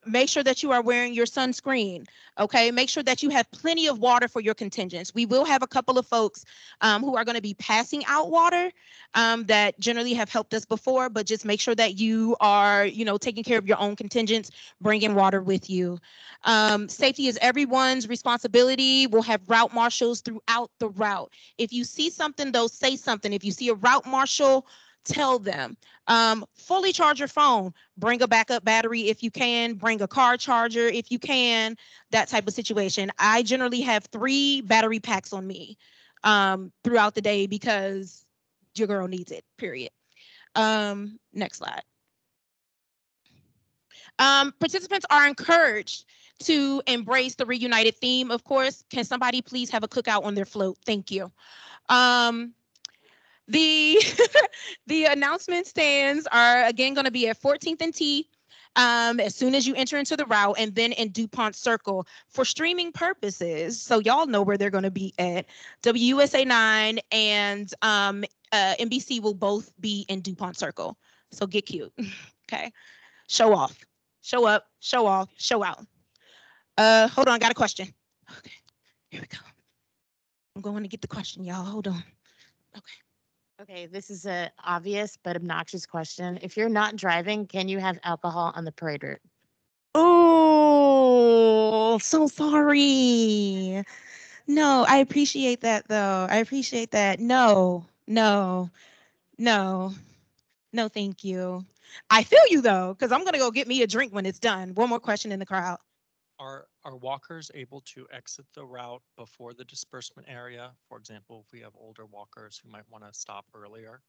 Make sure that you are wearing your sunscreen. Okay. Make sure that you have plenty of water for your contingents. We will have a couple of folks who are going to be passing out water that generally have helped us before, but just make sure that you are, taking care of your own contingents, bringing water with you. Safety is everyone's responsibility. We'll have route marshals throughout the route. If you see something, though, say something. If you see a route marshal, tell them. Fully charge your phone. Bring a backup battery if you can. Bring a car charger if you can. That type of situation. I generally have 3 battery packs on me throughout the day because your girl needs it, period. Next slide. Participants are encouraged to embrace the reunited theme, of course. Can somebody please have a cookout on their float? Thank you. The announcement stands are again going to be at 14th and T as soon as you enter into the route, and then in DuPont Circle for streaming purposes. So y'all know where they're going to be at. WUSA 9 and NBC will both be in DuPont Circle. So get cute. Okay. Show off. Show up. Show off. Show out. Hold on. I got a question. Okay. Here we go. I'm going to get the question, y'all. Hold on. Okay. Okay, this is a obvious but obnoxious question. If you're not driving, can you have alcohol on the parade route? Oh, so sorry. No, I appreciate that though. I appreciate that. No, thank you. I feel you though, because I'm gonna go get me a drink when it's done. One more question in the crowd. Are walkers able to exit the route before the disbursement area? For example, if we have older walkers who might want to stop earlier.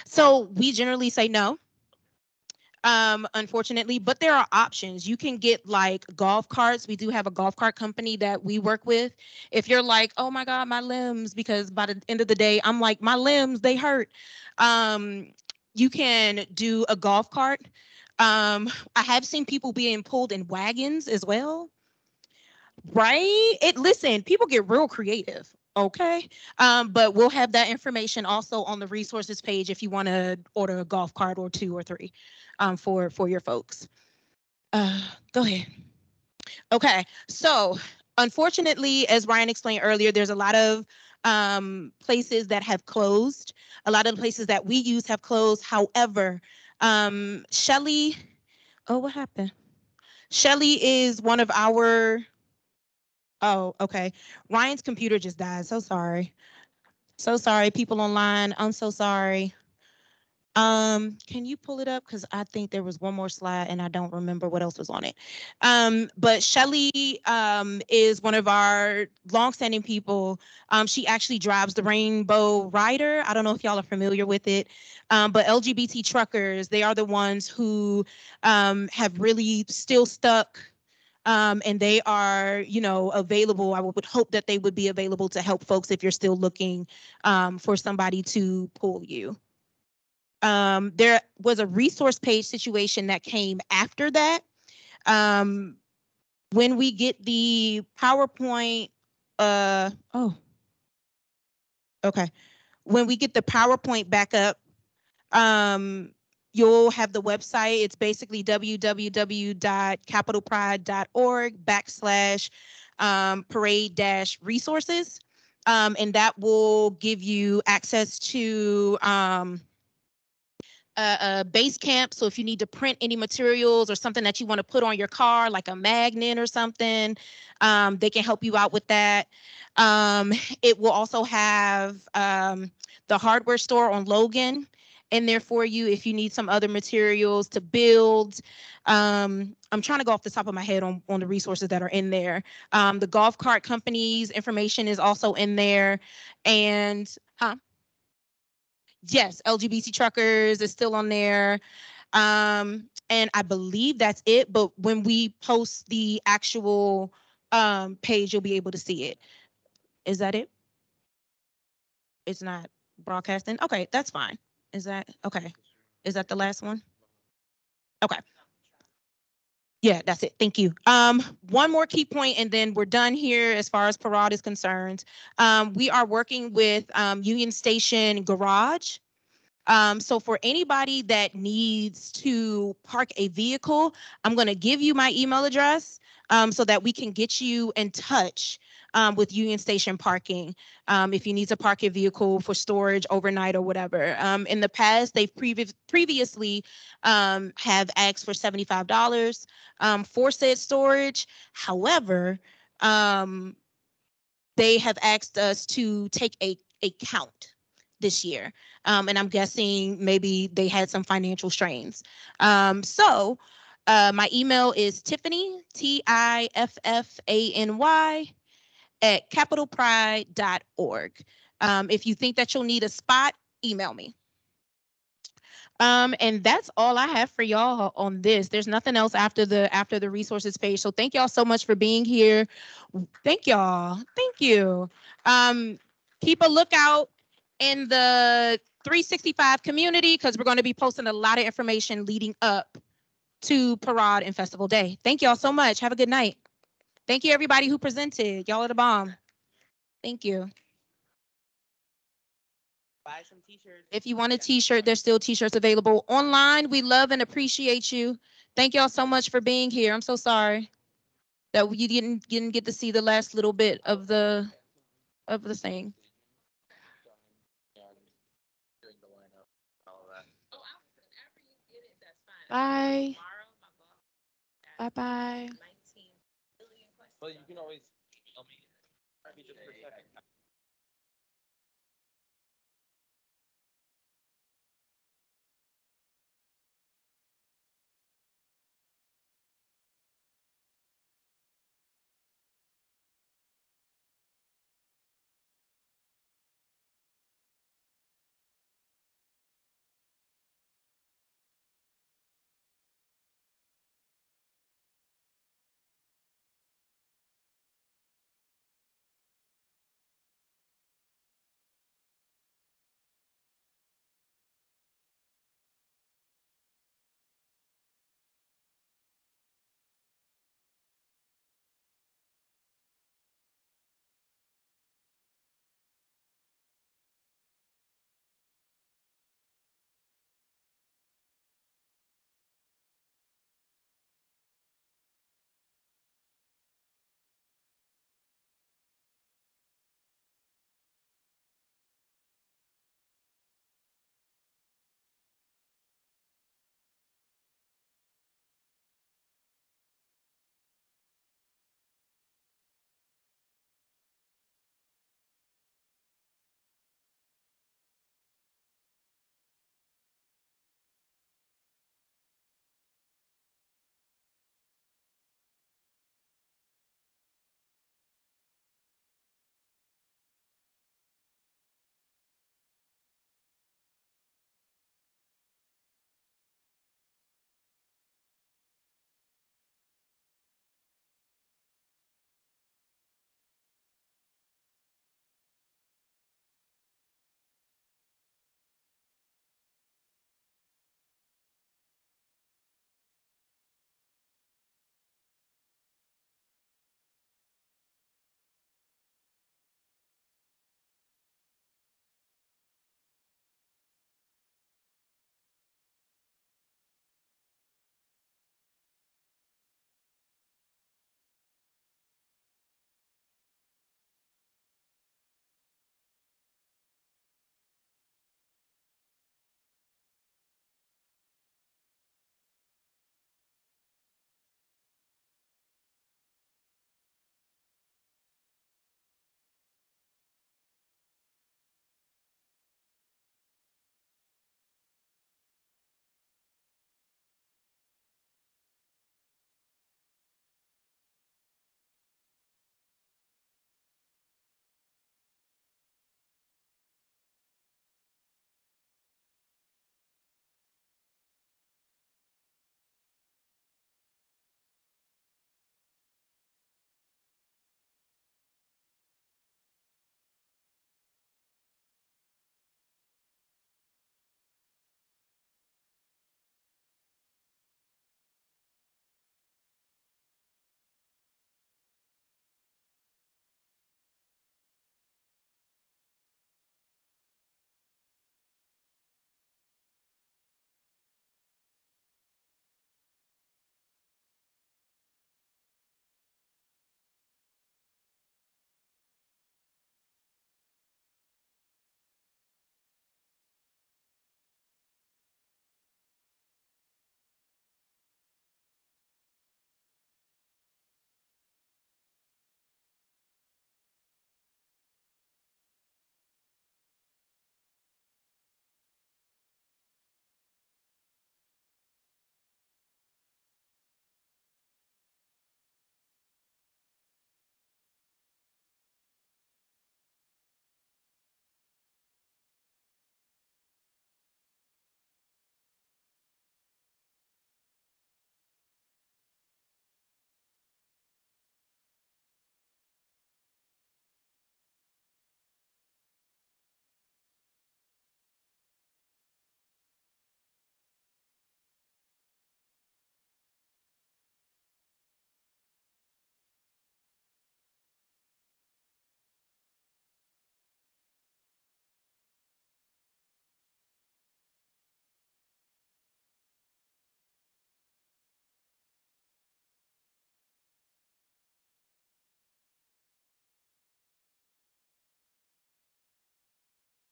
So we generally say no. Unfortunately, but there are options. You can get like golf carts. We do have a golf cart company that we work with. If you're like, oh my God, my limbs, because by the end of the day, I'm like, my limbs, they hurt. You can do a golf cart. I have seen people being pulled in wagons as well. Right? Listen, people get real creative. Okay. But we'll have that information also on the resources page if you want to order a golf cart or 2 or 3 for your folks. Go ahead. Okay. So unfortunately, as Ryan explained earlier, there's a lot of places that have closed. A lot of the places that we use have closed. However, Shelly, what happened? Shelly is one of our, okay. Ryan's computer just died. So sorry. So sorry, people online. I'm so sorry. Can you pull it up? Because I think there was one more slide and I don't remember what else was on it. But Shelly is one of our longstanding people. She actually drives the Rainbow Rider. I don't know if y'all are familiar with it. But LGBT truckers, they are the ones who have really still stuck. And they are, available. I would hope that they would be available to help folks if you're still looking for somebody to pull you. There was a resource page situation that came after that. When we get the PowerPoint, okay. When we get the PowerPoint back up, you'll have the website. It's basically www.capitalpride.org/parade-resources. And that will give you access to base camp. So if you need to print any materials or something that you want to put on your car, like a magnet or something, they can help you out with that. It will also have the hardware store on Logan in there for you if you need some other materials to build. I'm trying to go off the top of my head on the resources that are in there. The golf cart company's information is also in there. And yes, LGBT truckers is still on there. And I believe that's it, but when we post the actual page, you'll be able to see it. Is that it? It's not broadcasting? Okay, that's fine. Is that okay? Is that the last one? Okay. Yeah, that's it. Thank you. One more key point, and then we're done here as far as Parade is concerned. We are working with Union Station Garage. So for anybody that needs to park a vehicle, I'm going to give you my email address so that we can get you in touch with Union Station Parking if you need to park your vehicle for storage overnight or whatever. In the past, they've previously have asked for $75 for said storage. However, they have asked us to take a count this year. And I'm guessing maybe they had some financial strains. So my email is Tiffany, TIFFANY, at CapitalPride.org. If you think that you'll need a spot, email me. And that's all I have for y'all on this. There's nothing else after the resources page. So thank y'all so much for being here. Thank y'all. Thank you. Keep a lookout in the 365 community because we're going to be posting a lot of information leading up to Parade and Festival Day. Thank y'all so much. Have a good night. Thank you, everybody who presented. Y'all are the bomb. Thank you. Buy some t-shirts. If you want a t-shirt, there's still t-shirts available online. We love and appreciate you. Thank y'all so much for being here. I'm so sorry that you didn't get to see the last little bit of the thing. Bye. Bye-bye. Well, you can always